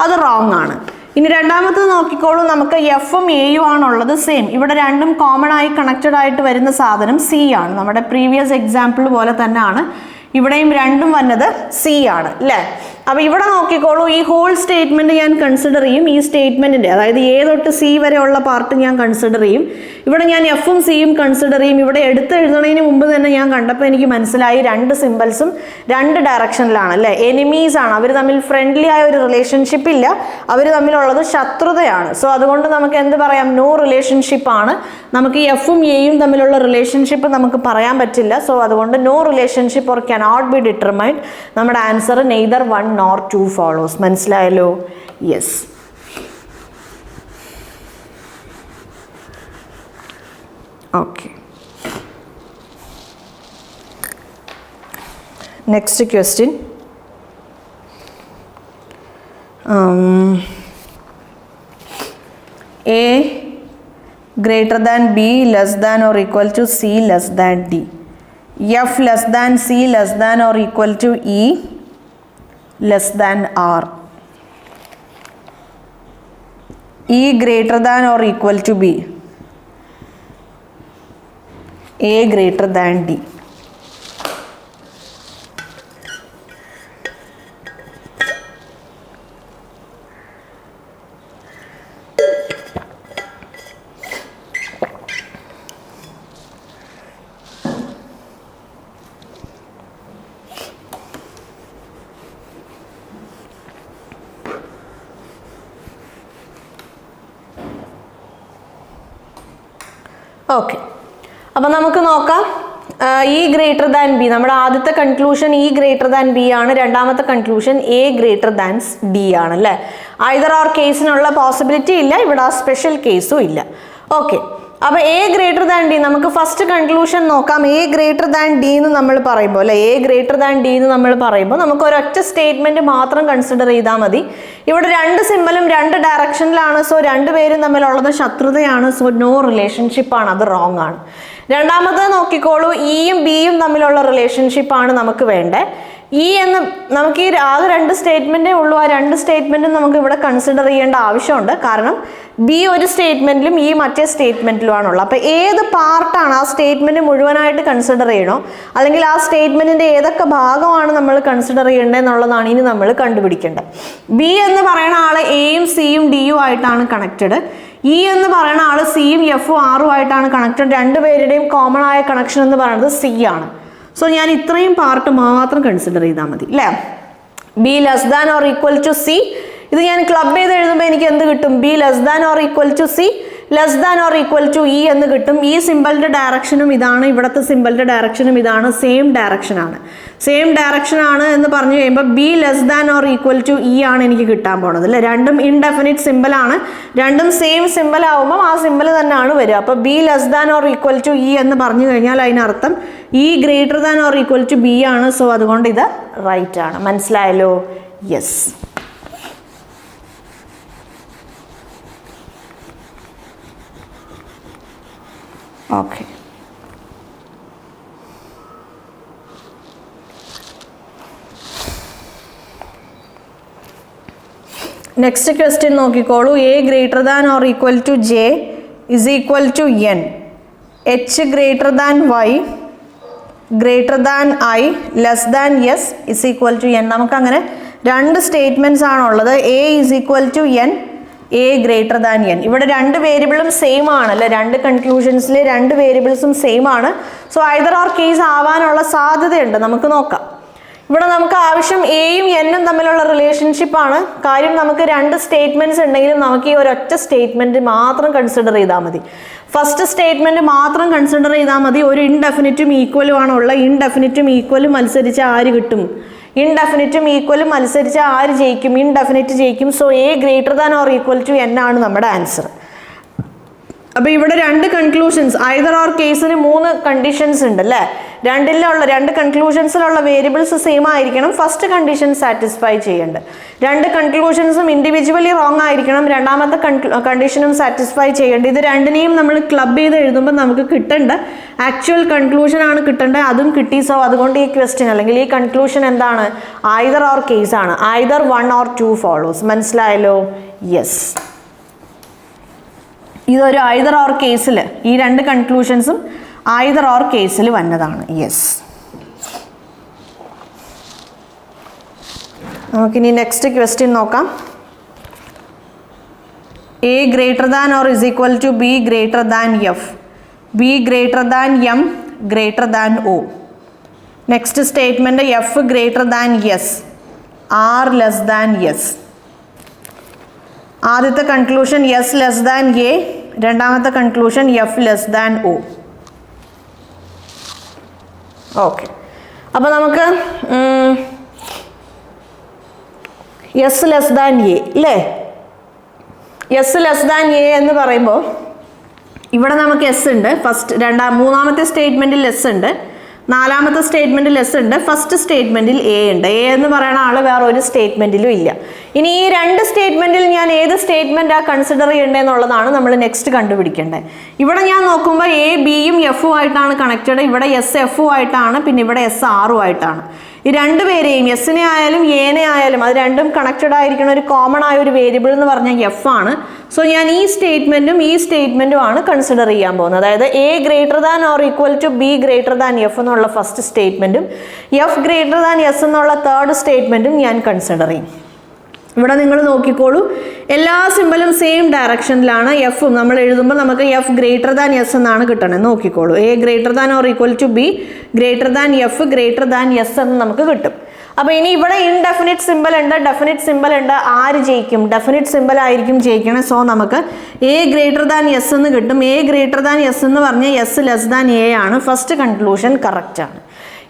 അത് റോങ് ആണ്. ഇനി രണ്ടാമത്തത് നോക്കിക്കോളൂ. നമുക്ക് എഫും എയും ആണുള്ളത് സെയിം. ഇവിടെ രണ്ടും കോമൺ ആയി കണക്റ്റഡ് ആയിട്ട് വരുന്ന സാധനം സി ആണ്. നമ്മുടെ പ്രീവിയസ് എക്സാമ്പിൾ പോലെ തന്നെയാണ് ഇവിടെയും രണ്ടും വന്നത് സി ആണ് അല്ലേ? അപ്പോൾ ഇവിടെ നോക്കിക്കോളൂ, ഈ ഹോൾ സ്റ്റേറ്റ്മെന്റ് ഞാൻ കൺസിഡർ ചെയ്യും. ഈ സ്റ്റേറ്റ്മെന്റിന്റെ അതായത് എ തൊട്ട് സി വരെയുള്ള പാർട്ട് ഞാൻ കൺസിഡർ ചെയ്യും. ഇവിടെ ഞാൻ എഫും സിയും കൺസിഡർ ചെയ്യും. ഇവിടെ എഴുതുന്നതിന് മുമ്പ് തന്നെ ഞാൻ കണ്ടപ്പോൾ എനിക്ക് മനസ്സിലായി രണ്ട് സിമ്പിൾസും രണ്ട് ഡയറക്ഷനിലാണ് അല്ലേ? എനിമീസ് ആണ്, അവർ തമ്മിൽ ഫ്രണ്ട്ലി ആയ ഒരു റിലേഷൻഷിപ്പ് ഇല്ല, അവർ തമ്മിലുള്ളത് ശത്രുതയാണ്. സോ അതുകൊണ്ട് നമുക്ക് എന്ത് പറയാം? നോ റിലേഷൻഷിപ്പ് ആണ്. നമുക്ക് ഈ എഫും എയും തമ്മിലുള്ള റിലേഷൻഷിപ്പ് നമുക്ക് പറയാൻ പറ്റില്ല. സോ അതുകൊണ്ട് no relationship or cannot be determined. നമ്മുടെ ആൻസർ നെയ്തർ 1 nor 2 ഫോളോസ്. മനസ്സിലായല്ലോ? Yes. Okay, next question. A greater than B less than or equal to C less than D. F less than C less than or equal to E less than R. E greater than or equal to B. A greater than D. Okay, അപ്പം നമുക്ക് നോക്കാം. E greater than B, നമ്മുടെ ആദ്യത്തെ conclusion E greater than B ആണ്. രണ്ടാമത്തെ conclusion A greater than D ആണ് അല്ലേ? Either or കേസിനുള്ള possibility ഇല്ല, ഇവിടെ ആ സ്പെഷ്യൽ കേസും ഇല്ല. ഓക്കെ, അപ്പോൾ എ ഗ്രേറ്റർ ദാൻ ഡി, നമുക്ക് ഫസ്റ്റ് കൺക്ലൂഷൻ നോക്കാം. എ ഗ്രേറ്റർ ദാൻ ഡി എന്ന് നമ്മൾ പറയുമ്പോൾ അല്ലെ, എ ഗ്രേറ്റർ ദാൻ ഡി എന്ന് നമ്മൾ പറയുമ്പോൾ നമുക്ക് ഒരൊറ്റ സ്റ്റേറ്റ്മെന്റ് മാത്രം കൺസിഡർ ചെയ്താൽ മതി. ഇവിടെ രണ്ട് സിമ്പലും രണ്ട് ഡയറക്ഷനിലാണ്. സോ രണ്ടുപേരും തമ്മിലുള്ളത് ശത്രുതയാണ്. സോ നോ റിലേഷൻഷിപ്പ് ആണ്, അത് റോങ് ആണ്. രണ്ടാമത് നോക്കിക്കോളൂ, ഇയും ബിയും തമ്മിലുള്ള റിലേഷൻഷിപ്പാണ് നമുക്ക് വേണ്ടത്. ഇ എന്ന് നമുക്ക് ഈ ആകെ രണ്ട് സ്റ്റേറ്റ്മെന്റേ ഉള്ളൂ. ആ രണ്ട് സ്റ്റേറ്റ്മെന്റും നമുക്ക് ഇവിടെ കൺസിഡർ ചെയ്യേണ്ട ആവശ്യമുണ്ട്. കാരണം ബി ഒരു സ്റ്റേറ്റ്മെന്റിലും ഇ മറ്റേ സ്റ്റേറ്റ്മെന്റിലുമാണുള്ളത്. അപ്പോൾ ഏത് പാർട്ടാണ് ആ സ്റ്റേറ്റ്മെന്റ് മുഴുവനായിട്ട് കൺസിഡർ ചെയ്യണോ, അല്ലെങ്കിൽ ആ സ്റ്റേറ്റ്മെന്റിന്റെ ഏതൊക്കെ ഭാഗമാണ് നമ്മൾ കൺസിഡർ ചെയ്യേണ്ടത് എന്നുള്ളതാണ് ഇനി നമ്മൾ കണ്ടുപിടിക്കേണ്ടത്. ബി എന്ന് പറയുന്ന ആള് എയും സിയും ഡിയും ആയിട്ടാണ് കണക്റ്റഡ്. ഇ എന്ന് പറയുന്ന ആള് സിയും എഫും ആറും ആയിട്ടാണ് കണക്റ്റഡ്. രണ്ടുപേരുടെയും കോമൺ ആയ കണക്ഷൻ എന്ന് പറയുന്നത് സി ആണ്. സോ ഞാൻ ഇത്രയും പാർട്ട് മാത്രം കൺസിഡർ ചെയ്താൽ മതി അല്ലേ? B less than or equal to C, ഇത് ഞാൻ ക്ലബ് ചെയ്ത് എഴുതുമ്പോൾ എനിക്ക് എന്ത് കിട്ടും? B less than or equal to C less than or equal to E എന്ന് കിട്ടും. ഈ സിമ്പിളിന്റെ ഡയറക്ഷനും ഇതാണ്, ഇവിടുത്തെ സിമ്പിളിന്റെ ഡയറക്ഷനും ഇതാണ്, സെയിം ഡയറക്ഷൻ ആണ്. സെയിം ഡയറക്ഷൻ ആണ് എന്ന് പറഞ്ഞു കഴിയുമ്പോൾ B less than or equal to E ആണ് എനിക്ക് കിട്ടാൻ പോണത് അല്ലേ? രണ്ടും ഇൻഡെഫിനിറ്റ് സിമ്പിൾ ആണ്. രണ്ടും സെയിം സിമ്പിൾ ആവുമ്പോൾ ആ സിമ്പിൾ തന്നെയാണ് വരിക. അപ്പോൾ B less than or equal to E എന്ന് പറഞ്ഞു കഴിഞ്ഞാൽ അതിനർത്ഥം E greater than or equal to B ആണ്. സോ അതുകൊണ്ട് ഇത് റൈറ്റ് ആണ്. മനസ്സിലായല്ലോ? യെസ്. ഓക്കെ, നെക്സ്റ്റ് ക്വസ്റ്റ്യൻ നോക്കിക്കോളൂ. A greater than or equal to J is equal to N, H greater than Y greater than I less than S is equal to N. നമുക്കങ്ങനെ രണ്ട് statements ആണുള്ളത്. A is equal to N, A greater than N. ഇവിടെ രണ്ട് വേരിയബിളും same ആണ് അല്ലേ? രണ്ട് കൺക്ലൂഷൻസിലെ രണ്ട് വേരിയബിൾസും സെയിം ആണ്. സോ ഐദർ ഓർ കേസ് ആവാനുള്ള സാധ്യതയുണ്ട്. നമുക്ക് നോക്കാം. ഇവിടെ നമുക്ക് ആവശ്യം എയും എന്നും തമ്മിലുള്ള റിലേഷൻഷിപ്പാണ്. കാര്യം നമുക്ക് രണ്ട് സ്റ്റേറ്റ്മെന്റ്സ് ഉണ്ടെങ്കിലും നമുക്ക് ഈ ഒരൊറ്റ സ്റ്റേറ്റ്മെന്റ് മാത്രം കൺസിഡർ ചെയ്താൽ മതി. ഫസ്റ്റ് സ്റ്റേറ്റ്മെന്റ് മാത്രം കൺസിഡർ ചെയ്താൽ മതി. ഒരു ഇൻഡെഫിനിറ്റും ഈക്വലും ആണുള്ള. ഇൻഡെഫിനിറ്റും ഈക്വലും മത്സരിച്ച് ആര് കിട്ടും? ഇൻഡെഫിനിറ്റും ഈക്വലും മത്സരിച്ച് ആര് ജയിക്കും? ഇൻഡെഫിനിറ്റ് ജയിക്കും. So A greater than or equal to N ആണ് നമ്മുടെ ആൻസർ. അപ്പോൾ ഇവിടെ രണ്ട് കൺക്ലൂഷൻസ്, ഐദർ ഓർ കേസിന് മൂന്ന് കണ്ടീഷൻസ് ഉണ്ട് അല്ലേ? രണ്ട് കൺക്ലൂഷൻസിലുള്ള വേരിയബിൾസ് സെയിം ആയിരിക്കണം ഫസ്റ്റ് കണ്ടീഷൻ സാറ്റിസ്ഫൈ ചെയ്യേണ്ടത്. രണ്ട് കൺക്ലൂഷൻസും ഇൻഡിവിജ്വലി റോങ് ആയിരിക്കണം രണ്ടാമത്തെ കണ്ടീഷനും സാറ്റിസ്ഫൈ ചെയ്യേണ്ടത്. ഇത് രണ്ടിനെയും നമ്മൾ ക്ലബ് ചെയ്ത് എഴുതുമ്പോൾ നമുക്ക് കിട്ടേണ്ട ആക്ച്വൽ കൺക്ലൂഷൻ ആണ് കിട്ടേണ്ടത്. അതും കിട്ടി. സോ അതുകൊണ്ട് ഈ ക്വസ്റ്റ്യൻ അല്ലെങ്കിൽ ഈ കൺക്ലൂഷൻ എന്താണ്? ഐദർ ഓർ കേസ് ആണ്. Either 1 or 2 follows. മനസ്സിലായല്ലോ? യെസ്, ഇതൊരു ഐദർ ഓർ കേസിൽ ഈ രണ്ട് കൺക്ലൂഷൻസും ഐദർ ഓർ കേസിൽ വന്നതാണ്. യെസ്, നമുക്കിനി നെക്സ്റ്റ് ക്വസ്റ്റ്യൻ നോക്കാം. A greater than or is equal to B greater than F, B greater than M greater than O. Next statement, F greater than S, R less than S. ആദ്യത്തെ conclusion S less than A, രണ്ടാമത്തെ conclusion F less than O. Okay, അപ്പോൾ നമുക്ക് S less than A അല്ലേ? S less than A എന്ന് പറയുമ്പോൾ ഇവിടെ നമുക്ക് S ഉണ്ട്. മൂന്നാമത്തെ സ്റ്റേറ്റ്മെൻറ്റിൽ S ഉണ്ട്, നാലാമത്തെ സ്റ്റേറ്റ്മെൻറ്റിൽ S ഉണ്ട്, ഫസ്റ്റ് സ്റ്റേറ്റ്മെൻറ്റിൽ A ഉണ്ട്. A എന്ന് പറയുന്ന ആൾ വേറെ ഒരു സ്റ്റേറ്റ്മെൻറ്റിലും ഇല്ല. ഇനി ഈ രണ്ട് സ്റ്റേറ്റ്മെൻറ്റിൽ ഞാൻ ഏത് സ്റ്റേറ്റ്മെൻറ്റാണ് കൺസിഡർ ചെയ്യേണ്ടതെന്നുള്ളതാണ് നമ്മൾ നെക്സ്റ്റ് കണ്ടുപിടിക്കേണ്ടത്. ഇവിടെ ഞാൻ നോക്കുമ്പോൾ A Bയും Fഉം ആയിട്ടാണ് കണക്റ്റഡ്, ഇവിടെ S Fഉം ആയിട്ടാണ്, പിന്നെ ഇവിടെ S Rഉം ആയിട്ടാണ്. ഈ രണ്ടുപേരെയും എസ്സിനെ ആയാലും എനെ ആയാലും അത് രണ്ടും കണക്റ്റഡ് ആയിരിക്കുന്ന ഒരു കോമൺ ആയ ഒരു വേരിയബിൾ എന്ന് പറഞ്ഞാൽ എഫ് ആണ്. സോ ഞാൻ ഈ സ്റ്റേറ്റ്മെൻറ്റും ഈ സ്റ്റേറ്റ്മെൻറ്റും ആണ് കൺസിഡർ ചെയ്യാൻ പോകുന്നത്. അതായത് A greater than or equal to B greater than F എന്നുള്ള ഫസ്റ്റ് സ്റ്റേറ്റ്മെൻറ്റും എഫ് ഗ്രേറ്റർ ദാൻ എസ് എന്നുള്ള തേർഡ് സ്റ്റേറ്റ്മെൻറ്റും ഞാൻ കൺസിഡർ ചെയ്യും. ഇവിടെ നിങ്ങൾ നോക്കിക്കോളൂ, എല്ലാ സിമ്പലും സെയിം ഡയറക്ഷനിലാണ്. എഫും നമ്മൾ എഴുതുമ്പോൾ നമുക്ക് എഫ് ഗ്രേറ്റർ ദാൻ എസ് എന്നാണ് കിട്ടണത്. നോക്കിക്കോളൂ, A greater than or equal to B greater than F greater than S എന്ന് നമുക്ക് കിട്ടും. അപ്പോൾ ഇനി ഇവിടെ ഇൻഡെഫിനിറ്റ് സിമ്പൽ ഉണ്ട്, ഡെഫിനിറ്റ് സിമ്പൽ ഉണ്ട്. ആര് ജയിക്കും? ഡെഫിനിറ്റ് സിമ്പൽ ആയിരിക്കും ജയിക്കണം. സോ നമുക്ക് എ ഗ്രേറ്റർ ദാൻ എസ് എന്ന് കിട്ടും. എ ഗ്രേറ്റർ ദാൻ എസ് എന്ന് പറഞ്ഞാൽ എസ് ലെസ് ദാൻ എ ആണ്. ഫസ്റ്റ് കൺക്ലൂഷൻ കറക്റ്റ് ആണ്.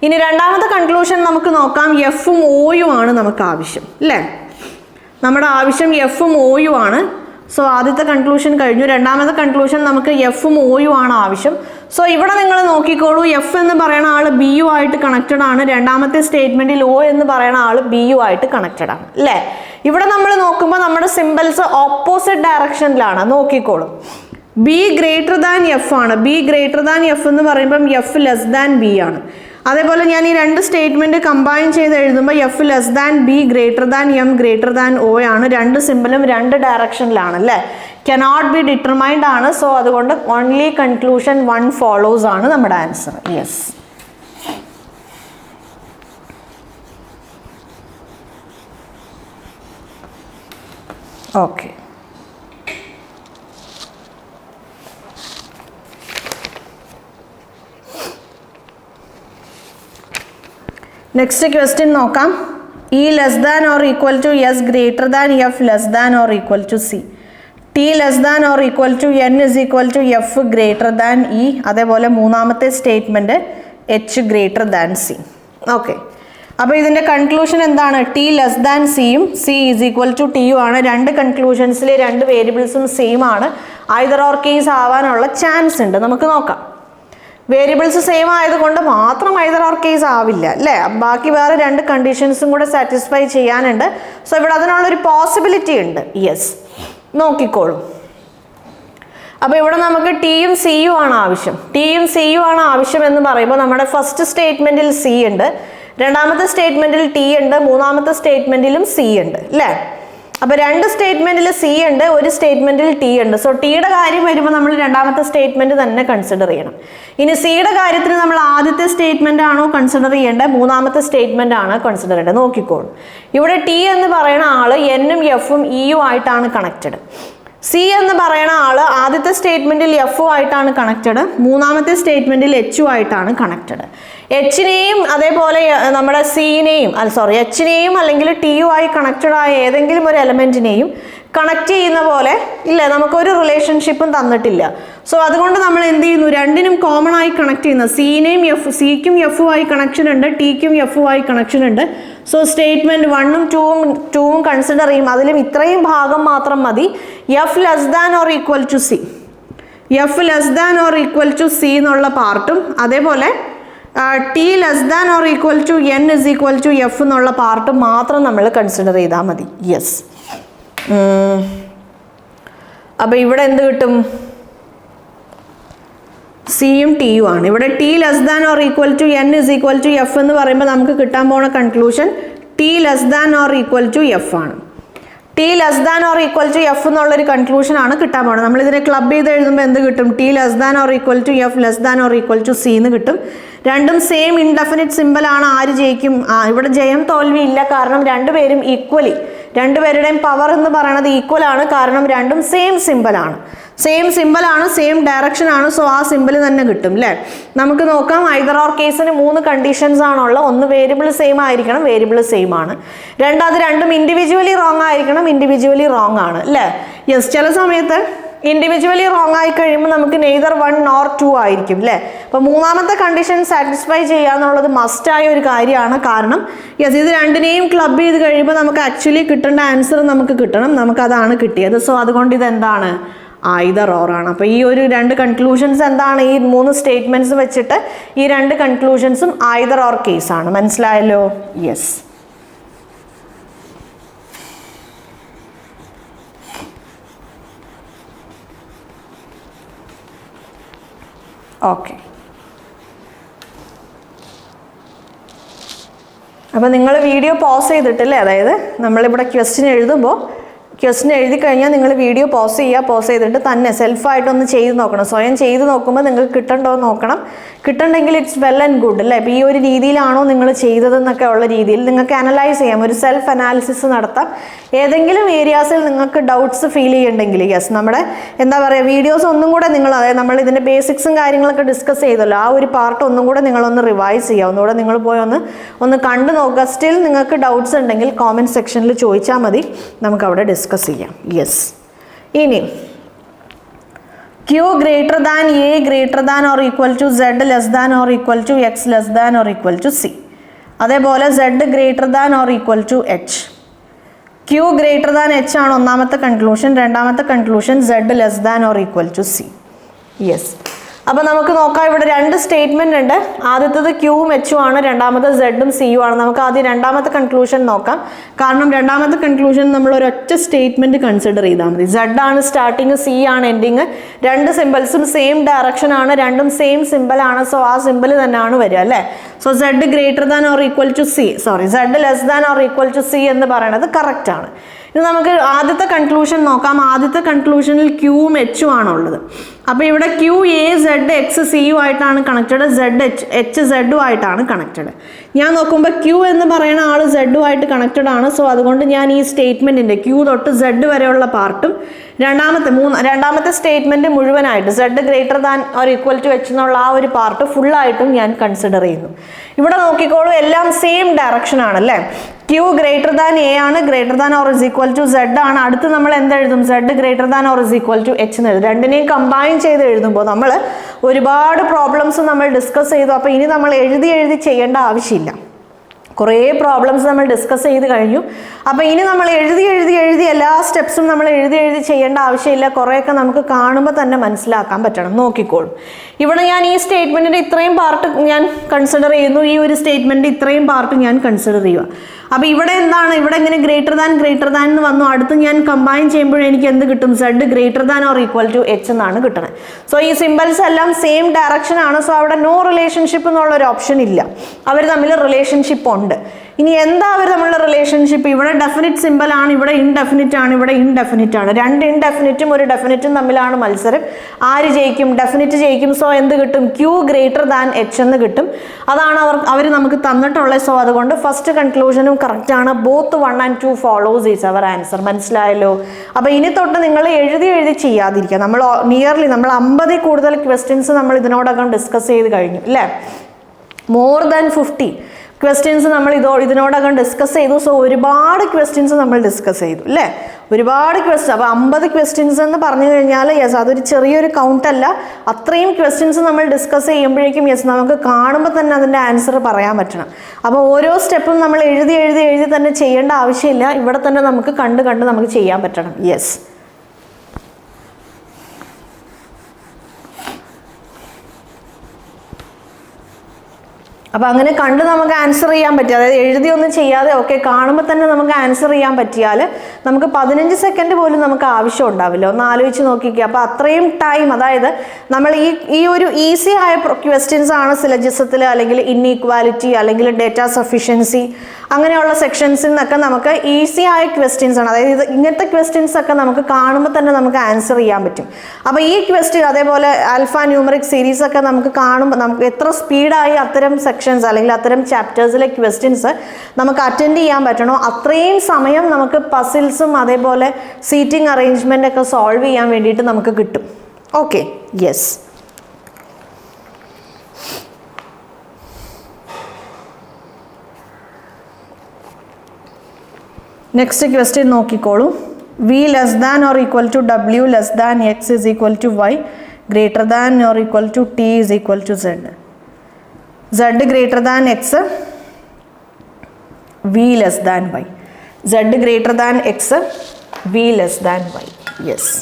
ഇനി രണ്ടാമത്തെ കൺക്ലൂഷൻ നമുക്ക് നോക്കാം. എഫും ഓയും ആണ് നമുക്ക് ആവശ്യം അല്ലേ? നമ്മുടെ ആവശ്യം എഫും ഓയും ആണ്. സോ ആദ്യത്തെ കൺക്ലൂഷൻ കഴിഞ്ഞു. രണ്ടാമത്തെ കൺക്ലൂഷൻ നമുക്ക് എഫും ഓയും ആണ് ആവശ്യം. സോ ഇവിടെ നിങ്ങൾ നോക്കിക്കോളൂ, എഫ് എന്ന് പറയുന്ന ആൾ ബി യു ആയിട്ട് കണക്റ്റഡ് ആണ്. രണ്ടാമത്തെ സ്റ്റേറ്റ്മെൻറ്റിൽ ഒ എന്ന് പറയുന്ന ആൾ ബി യു ആയിട്ട് കണക്റ്റഡ് ആണ് അല്ലേ? ഇവിടെ നമ്മൾ നോക്കുമ്പോൾ നമ്മുടെ സിമ്പിൾസ് ഓപ്പോസിറ്റ് ഡയറക്ഷനിലാണ്. നോക്കിക്കോളൂ, ബി ഗ്രേറ്റർ ദാൻ എഫ് ആണ്. ബി ഗ്രേറ്റർ ദാൻ എഫ് എന്ന് പറയുമ്പം എഫ് ലെസ് ദാൻ ബി ആണ്. അതേപോലെ ഞാൻ ഈ രണ്ട് സ്റ്റേറ്റ്മെൻറ്റ് കമ്പൈൻ ചെയ്ത് എഴുതുമ്പോൾ F less than B greater than M greater than O ആണ്. രണ്ട് സിമ്പിളും രണ്ട് ഡയറക്ഷനിലാണ് അല്ലേ? കനോട്ട് ബി ഡിറ്റർമൈൻഡ് ആണ്. സോ അതുകൊണ്ട് ഓൺലി കൺക്ലൂഷൻ 1 ഫോളോസ് ആണ് നമ്മുടെ answer. Yes, okay. Next question നോക്കാം. E less than or equal to S greater than F less than or equal to C. T less than or equal to N is equal to F greater than E. അതേപോലെ മൂന്നാമത്തെ statement H greater than C. Okay, അപ്പോൾ ഇതിൻ്റെ conclusion എന്താണ്? T less than സിയും C is equal to ടിയും ആണ്. രണ്ട് കൺക്ലൂഷൻസിൽ രണ്ട് വേരിയബിൾസും സെയിം ആണ്. ഐദർ ഓർ കേസ് ആവാനുള്ള ചാൻസ് ഉണ്ട്. നമുക്ക് നോക്കാം. വേരിയബിൾസ് സെയിം ആയതുകൊണ്ട് മാത്രം ഐദർ ഓർ കേസ് ആവില്ല അല്ലേ? ബാക്കി വേറെ രണ്ട് കണ്ടീഷൻസും കൂടെ സാറ്റിസ്ഫൈ ചെയ്യാനുണ്ട്. സോ ഇവിടെ അതിനുള്ളൊരു പോസിബിലിറ്റി ഉണ്ട്. യെസ്, നോക്കിക്കോളൂ. അപ്പോൾ ഇവിടെ നമുക്ക് ടിയും സിയും ആണ് ആവശ്യം. ടിയും സിയും ആണ് ആവശ്യം എന്ന് പറയുമ്പോൾ നമ്മുടെ ഫസ്റ്റ് സ്റ്റേറ്റ്മെൻറ്റിൽ സി ഉണ്ട്, രണ്ടാമത്തെ സ്റ്റേറ്റ്മെൻറ്റിൽ ടി ഉണ്ട്, മൂന്നാമത്തെ സ്റ്റേറ്റ്മെൻറ്റിലും സി ഉണ്ട് അല്ലേ? അപ്പോൾ രണ്ട് സ്റ്റേറ്റ്മെൻറ്റിൽ സി ഉണ്ട്, ഒരു സ്റ്റേറ്റ്മെൻറ്റിൽ ടി ഉണ്ട്. സോ ടിയുടെ കാര്യം വരുമ്പോൾ നമ്മൾ രണ്ടാമത്തെ സ്റ്റേറ്റ്മെൻറ്റ് തന്നെ കൺസിഡർ ചെയ്യണം. ഇനി സിയുടെ കാര്യത്തിന് നമ്മൾ ആദ്യത്തെ സ്റ്റേറ്റ്മെൻ്റ് ആണോ കൺസിഡർ ചെയ്യേണ്ടത്, മൂന്നാമത്തെ സ്റ്റേറ്റ്മെൻ്റ് ആണ് കൺസിഡർ ചെയ്യേണ്ടത്? നോക്കിക്കോളൂ, ഇവിടെ ടി എന്ന് പറയുന്ന ആൾ എന്നും എഫും ഇയും ആയിട്ടാണ് കണക്റ്റഡ്. സി എന്ന് പറയുന്ന ആൾ ആദ്യത്തെ സ്റ്റേറ്റ്മെൻറ്റിൽ എഫും ആയിട്ടാണ് കണക്റ്റഡ്, മൂന്നാമത്തെ സ്റ്റേറ്റ്മെൻറ്റിൽ എച്ചും ആയിട്ടാണ് കണക്റ്റഡ്. എച്ചിനെയും അതേപോലെ നമ്മുടെ എച്ചിനെയും അല്ലെങ്കിൽ ടിയുമായി കണക്റ്റഡ് ആയ ഏതെങ്കിലും ഒരു എലമെൻറ്റിനെയും കണക്ട് ചെയ്യുന്ന പോലെ ഇല്ല, നമുക്കൊരു റിലേഷൻഷിപ്പും തന്നിട്ടില്ല. സോ അതുകൊണ്ട് നമ്മൾ എന്ത് ചെയ്യുന്നു? രണ്ടിനും കോമൺ ആയി കണക്ട് ചെയ്യുന്ന സിക്കും എഫുമായി കണക്ഷൻ ഉണ്ട്, ടിക്കും എഫുമായി കണക്ഷൻ ഉണ്ട്. സോ സ്റ്റേറ്റ്മെൻറ്റ് 1ഉം 2ഉം കൺസിഡർ ചെയ്യും. അതിലും ഇത്രയും ഭാഗം മാത്രം മതി. F less than or equal to C, F less than or equal to C എന്നുള്ള പാർട്ടും അതേപോലെ T less than or equal to N is equal to F എന്നുള്ള പാർട്ട് മാത്രം നമ്മൾ കൺസിഡർ ചെയ്താൽ മതി. യെസ്. അപ്പോൾ ഇവിടെ എന്ത് കിട്ടും? സിയും ടിയും ആണ്. ഇവിടെ T less than or equal to N is equal to F എന്ന് പറയുമ്പോൾ നമുക്ക് കിട്ടാൻ പോണ conclusion T less than or equal to F ആണ്. T less than or equal to F എന്നുള്ളൊരു കൺക്ലൂഷൻ ആണ് കിട്ടാൻ പോകുന്നത്. നമ്മളിതിനെ ക്ലബ് ചെയ്ത് എഴുതുമ്പോൾ എന്ത് കിട്ടും? T less than or equal to F less than or equal to C എന്ന് കിട്ടും. രണ്ടും സെയിം ഇൻഡെഫിനിറ്റ് സിമ്പിളാണ്. ആര് ജയിക്കും? ഇവിടെ ജയം തോൽവി ഇല്ല. കാരണം രണ്ടുപേരും ഈക്വലി, രണ്ടുപേരുടെയും പവർ എന്ന് പറയുന്നത് ഈക്വൽ ആണ്. കാരണം രണ്ടും സെയിം സിമ്പിളാണ്, സെയിം ഡയറക്ഷൻ ആണ്. സോ ആ സിമ്പിൾ തന്നെ കിട്ടും അല്ലേ? നമുക്ക് നോക്കാം. ഐദർ ഓർ കേസിന് 3 കണ്ടീഷൻസ് ആണുള്ളത്. ഒന്ന് വേരിയബിൾ സെയിം ആയിരിക്കണം, വേരിയബിൾ സെയിം ആണ്. രണ്ടും ഇൻഡിവിജ്വലി റോങ് ആയിരിക്കണം, ഇൻഡിവിജ്വലി റോങ് ആണ് അല്ലേ? യെസ്. ചില സമയത്ത് ഇൻഡിവിജ്വലി റോങ് ആയി കഴിയുമ്പോൾ നമുക്ക് നെയ്തർ 1 nor 2 ആയിരിക്കും അല്ലേ? അപ്പോൾ മൂന്നാമത്തെ കണ്ടീഷൻ സാറ്റിസ്ഫൈ ചെയ്യാന്നുള്ളത് മസ്റ്റായ ഒരു കാര്യമാണ്. കാരണം യെസ്, ഇത് രണ്ടിനെയും ക്ലബ് ചെയ്ത് കഴിയുമ്പോൾ നമുക്ക് ആക്ച്വലി കിട്ടേണ്ട ആൻസർ നമുക്ക് കിട്ടണം. നമുക്കതാണ് കിട്ടിയത്. സോ അതുകൊണ്ട് ഇതെന്താണ്? ഐദർ ഓർ ആണ്. അപ്പോൾ ഈ ഒരു 2 കൺക്ലൂഷൻസ് എന്താണ്? ഈ 3 സ്റ്റേറ്റ്മെന്റ്സ് വെച്ചിട്ട് ഈ 2 കൺക്ലൂഷൻസും ഐദർ ഓർ കേസാണ്. മനസ്സിലായല്ലോ? യെസ്. ഓക്കെ. അപ്പോൾ നിങ്ങൾ വീഡിയോ പോസ് ചെയ്തിട്ടില്ലേ? അതായത് നമ്മളിവിടെ ക്വസ്റ്റ്യൻ എഴുതുമ്പോൾ ക്വസ്റ്റ്യൻ എഴുതി കഴിഞ്ഞാൽ നിങ്ങൾ വീഡിയോ പോസ് ചെയ്തിട്ട് തന്നെ സെൽഫായിട്ടൊന്ന് ചെയ്ത് നോക്കണം. സ്വയം ചെയ്ത് നോക്കുമ്പോൾ നിങ്ങൾക്ക് കിട്ടണ്ടോ എന്ന് നോക്കണം. കിട്ടണ്ടെങ്കിൽ ഇറ്റ്സ് വെൽ ആൻഡ് ഗുഡ് അല്ലേ? ഇപ്പോൾ ഈ ഒരു രീതിയിലാണോ നിങ്ങൾ ചെയ്തതെന്നൊക്കെ ഉള്ള രീതിയിൽ നിങ്ങൾക്ക് അനലൈസ് ചെയ്യാം, ഒരു സെൽഫ് അനാലിസിസ് നടത്താം. ഏതെങ്കിലും ഏരിയാസിൽ നിങ്ങൾക്ക് ഡൗട്ട്സ് ഫീൽ ചെയ്യുന്നുണ്ടെങ്കിൽ യെസ്, നമ്മുടെ എന്താ പറയുക, വീഡിയോസ് ഒന്നും കൂടെ നിങ്ങൾ, അതായത് നമ്മൾ ഇതിൻ്റെ ബേസിക്സും കാര്യങ്ങളൊക്കെ ഡിസ്കസ് ചെയ്തല്ലോ, ആ ഒരു പാർട്ട് ഒന്നും കൂടെ നിങ്ങളൊന്ന് റിവൈസ് ചെയ്യുക. ഒന്നുകൂടെ നിങ്ങൾ പോയി ഒന്ന് കണ്ടു നോക്കുക. സ്റ്റിൽ നിങ്ങൾക്ക് ഡൗട്ട്സ് ഉണ്ടെങ്കിൽ കോമെൻറ്റ് സെക്ഷനിൽ ചോദിച്ചാൽ മതി, നമുക്ക് അവിടെ ഡിസ്കസ് ചെയ്യാം. യെസ്. ഇനി Q greater than A greater than or equal to Z less than or equal to X less than or equal to C. അതേപോലെ Z greater than or equal to H. Q greater than H ആണ് ഒന്നാമത്തെ conclusion. രണ്ടാമത്തെ conclusion Z less than or equal to C. Yes. അപ്പോൾ നമുക്ക് നോക്കാം. ഇവിടെ 2 statement ഉണ്ട്. ആദ്യത്തേത് ക്യൂവും എച്ചും ആണ്, രണ്ടാമത്തെ സെഡും സിയും ആണ്. നമുക്ക് ആദ്യം രണ്ടാമത്തെ കൺക്ലൂഷൻ നോക്കാം. കാരണം രണ്ടാമത്തെ കൺക്ലൂഷൻ നമ്മൾ ഒരൊറ്റ സ്റ്റേറ്റ്മെന്റ് കൺസിഡർ ചെയ്താൽ മതി. സെഡ് ആണ് സ്റ്റാർട്ടിങ്, സി ആണ് എൻഡിങ്. 2 സിമ്പിൾസും സെയിം ഡയറക്ഷൻ ആണ്, രണ്ടും സെയിം സിമ്പിൾ ആണ്. സോ ആ സിമ്പിൾ തന്നെയാണ് വരിക അല്ലേ? So Z greater than or equal to C, Z less than or equal to C എന്ന് പറയുന്നത് കറക്റ്റ് ആണ്. ഇനി നമുക്ക് ആദ്യത്തെ കൺക്ലൂഷൻ നോക്കാം. ആദ്യത്തെ കൺക്ലൂഷനിൽ ക്യൂവും എച്ചും ആണുള്ളത്. അപ്പോൾ ഇവിടെ ക്യൂ എ സെഡ് എക്സ് സിയും ആയിട്ടാണ് കണക്റ്റഡ്, സെഡ് എച്ച് സെഡും ആയിട്ടാണ് കണക്റ്റഡ്. ഞാൻ നോക്കുമ്പോൾ ക്യൂ എന്ന് പറയുന്ന ആൾ സെഡും ആയിട്ട് കണക്റ്റഡ് ആണ്. സോ അതുകൊണ്ട് ഞാൻ ഈ സ്റ്റേറ്റ്മെൻറ്റിൻ്റെ ക്യൂ തൊട്ട് സെഡ് വരെയുള്ള പാർട്ടും രണ്ടാമത്തെ സ്റ്റേറ്റ്മെൻറ്റ് മുഴുവനായിട്ട് Z greater than or equal to H എന്നുള്ള ആ ഒരു പാർട്ട് ഫുള്ളായിട്ടും ഞാൻ കൺസിഡർ ചെയ്യുന്നു. ഇവിടെ നോക്കിക്കോളൂ, എല്ലാം സെയിം ഡയറക്ഷൻ ആണല്ലേ? ക്യൂ ഗ്രേറ്റർ ദാൻ എ ആണ്, greater than or is equal to Z ആണ്. അടുത്ത് നമ്മൾ എന്തെഴുതും? Z greater than or is equal to H എന്ന് എഴുതും. രണ്ടിനെയും കമ്പൈൻ ചെയ്ത് എഴുതുമ്പോൾ നമ്മൾ ഒരുപാട് പ്രോബ്ലംസ് നമ്മൾ ഡിസ്കസ് ചെയ്തു. അപ്പോൾ ഇനി നമ്മൾ എഴുതി ചെയ്യേണ്ട ആവശ്യമില്ല. കുറേ പ്രോബ്ലംസ് നമ്മൾ ഡിസ്കസ് ചെയ്ത് കഴിഞ്ഞു. അപ്പോൾ ഇനി നമ്മൾ എഴുതി എല്ലാ സ്റ്റെപ്സും നമ്മൾ എഴുതി ചെയ്യേണ്ട ആവശ്യമില്ല. കുറേയൊക്കെ നമുക്ക് കാണുമ്പോൾ തന്നെ മനസ്സിലാക്കാൻ പറ്റണം. നോക്കിക്കോളും. ഇവിടെ ഞാൻ ഈ സ്റ്റേറ്റ്മെൻറ്റിൻ്റെ ഇത്രയും പാർട്ട് ഞാൻ കൺസിഡർ ചെയ്യുന്നു, ഈ ഒരു സ്റ്റേറ്റ്മെൻറ്റ് ഇത്രയും പാർട്ട് ഞാൻ കൺസിഡർ ചെയ്യുക. അപ്പോൾ ഇവിടെ എന്താണ്? ഇവിടെ ഇങ്ങനെ ഗ്രേറ്റർ ദാൻ എന്ന് വന്നു. അടുത്ത് ഞാൻ കമ്പൈൻ ചെയ്യുമ്പോൾ എനിക്ക് എന്ത് കിട്ടും? Z greater than or equal to H എന്നാണ് കിട്ടുന്നത്. സോ ഈ സിമ്പിൾസ് എല്ലാം സെയിം ഡയറക്ഷൻ ആണ്. സോ അവിടെ നോ റിലേഷൻഷിപ്പ് എന്നുള്ളൊരു ഓപ്ഷൻ ഇല്ല. അവർ തമ്മിൽ റിലേഷൻഷിപ്പ് ഉണ്ട്. ഇനി എന്താ അവർ തമ്മിലുള്ള റിലേഷൻഷിപ്പ്? ഇവിടെ ഡെഫിനിറ്റ് സിമ്പിൾ ആണ്, ഇവിടെ ഇൻഡെഫിനിറ്റ് ആണ്, ഇവിടെ ഇൻഡെഫിനിറ്റ് ആണ്. 2 ഇൻഡെഫിനിറ്റും ഒരു ഡെഫിനിറ്റും തമ്മിലാണ് മത്സരം. ആര് ജയിക്കും? ഡെഫിനിറ്റ് ജയിക്കും. സോ എന്ത് കിട്ടും? ക്യൂ ഗ്രേറ്റർ ദാൻ എച്ച് എന്ന് കിട്ടും. അതാണ് അവർ നമുക്ക് തന്നിട്ടുള്ളത്. സോ അതുകൊണ്ട് ഫസ്റ്റ് കൺക്ലൂഷനും കറക്റ്റ് ആണ്. Both 1 and 2 follows is our answer. മനസ്സിലായല്ലോ? അപ്പോൾ ഇനി തൊട്ട് നിങ്ങൾ എഴുതി ചെയ്യാതിരിക്കുക. നമ്മൾ 50 കൂടുതൽ ക്വസ്റ്റ്യൻസ് നമ്മൾ ഇതിനോടകം ഡിസ്കസ് ചെയ്ത് കഴിഞ്ഞു അല്ലേ? മോർ ദാൻ 50 ക്വസ്റ്റ്യൻസ് നമ്മൾ ഇതിനോടകം ഡിസ്കസ് ചെയ്തു. സോ ഒരുപാട് ക്വസ്റ്റ്യൻസ് നമ്മൾ ഡിസ്കസ് ചെയ്തു അല്ലേ? ഒരുപാട് ക്വസ്റ്റ്യൻ. അപ്പോൾ 50 ക്വസ്റ്റ്യൻസ് എന്ന് പറഞ്ഞു കഴിഞ്ഞാൽ യെസ്, അതൊരു ചെറിയൊരു കൗണ്ട് അല്ല. അത്രയും ക്വസ്റ്റ്യൻസ് നമ്മൾ ഡിസ്കസ് ചെയ്യുമ്പോഴേക്കും യെസ്, നമുക്ക് കാണുമ്പോൾ തന്നെ അതിൻ്റെ ആൻസർ പറയാൻ പറ്റണം. അപ്പോൾ ഓരോ സ്റ്റെപ്പും നമ്മൾ എഴുതി തന്നെ ചെയ്യേണ്ട ആവശ്യമില്ല. ഇവിടെ തന്നെ നമുക്ക് കണ്ട് നമുക്ക് ചെയ്യാൻ പറ്റണം. യെസ്. അപ്പോൾ അങ്ങനെ കണ്ട് നമുക്ക് ആൻസർ ചെയ്യാൻ പറ്റും, അതായത് എഴുതിയൊന്നും ചെയ്യാതെ ഓക്കെ കാണുമ്പോൾ തന്നെ നമുക്ക് ആൻസർ ചെയ്യാൻ പറ്റിയാൽ നമുക്ക് 15 സെക്കൻഡ് പോലും നമുക്ക് ആവശ്യം ഉണ്ടാവില്ല. ഒന്ന് ആലോചിച്ച് നോക്കിക്കുക. അപ്പോൾ അത്രയും ടൈം, അതായത് നമ്മൾ ഈ ഒരു ഈസി ആയ ക്വസ്റ്റ്യൻസ് ആണ് സിലജിസത്തിൽ, അല്ലെങ്കിൽ ഇൻഈക്വാലിറ്റി, അല്ലെങ്കിൽ ഡേറ്റ സഫിഷ്യൻസി, അങ്ങനെയുള്ള സെക്ഷൻസിൽ നിന്നൊക്കെ നമുക്ക് ഈസി ആയ ക്വസ്റ്റ്യൻസ് ആണ്. അതായത് ഇങ്ങനത്തെ ക്വസ്റ്റ്യൻസ് ഒക്കെ നമുക്ക് കാണുമ്പോൾ തന്നെ നമുക്ക് ആൻസർ ചെയ്യാൻ പറ്റും. അപ്പോൾ ഈ ക്വസ്റ്റ്യൻ അതേപോലെ ആൽഫ ന്യൂമറിക് സീരീസ് ഒക്കെ നമുക്ക് കാണുമ്പോൾ നമുക്ക് എത്ര സ്പീഡായി അത്തരം സെക്ഷൻസ് അല്ലെങ്കിൽ അത്തരം ചാപ്റ്റേഴ്സിലെ ക്വസ്റ്റ്യൻസ് നമുക്ക് അറ്റൻഡ് ചെയ്യാൻ പറ്റണോ അത്രയും സമയം നമുക്ക് പസിൽസും അതേപോലെ സീറ്റിംഗ് അറേഞ്ച്മെൻ്റ് ഒക്കെ സോൾവ് ചെയ്യാൻ വേണ്ടിയിട്ട് നമുക്ക് കിട്ടും. Okay, yes. നെക്സ്റ്റ് ക്വസ്റ്റ്യൻ നോക്കിക്കോളൂ. V less than or equal to W less than X is equal to Y greater than or equal to T is equal to Z. Z greater than X, V less than Y. Z greater than X, V less than Y. Yes.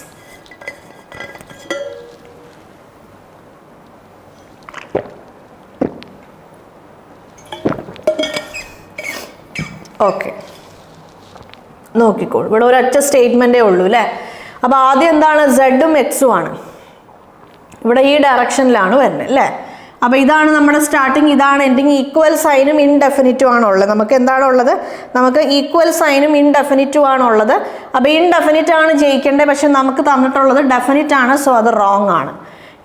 Okay, നോക്കിക്കോളൂ. ഇവിടെ ഒരൊറ്റ സ്റ്റേറ്റ്മെൻറ്റേ ഉള്ളൂ അല്ലേ. അപ്പോൾ ആദ്യം എന്താണ്, സെഡും എക്സും ആണ്. ഇവിടെ ഈ ഡയറക്ഷനിലാണ് വരുന്നത് അല്ലേ. അപ്പോൾ ഇതാണ് നമ്മുടെ സ്റ്റാർട്ടിങ്, ഇതാണ് എൻഡിങ്. ഈക്വൽ സൈനും ഇൻഡെഫിനിറ്റും ആണുള്ളത്. നമുക്ക് എന്താണുള്ളത്, നമുക്ക് ഈക്വൽ സൈനും ഇൻഡെഫിനിറ്റും ആണുള്ളത്. അപ്പോൾ ഇൻഡെഫിനിറ്റ് ആണ് ജയിക്കേണ്ടത്, പക്ഷെ നമുക്ക് തന്നിട്ടുള്ളത് ഡെഫിനിറ്റ് ആണ്, സോ അത് റോങ് ആണ്.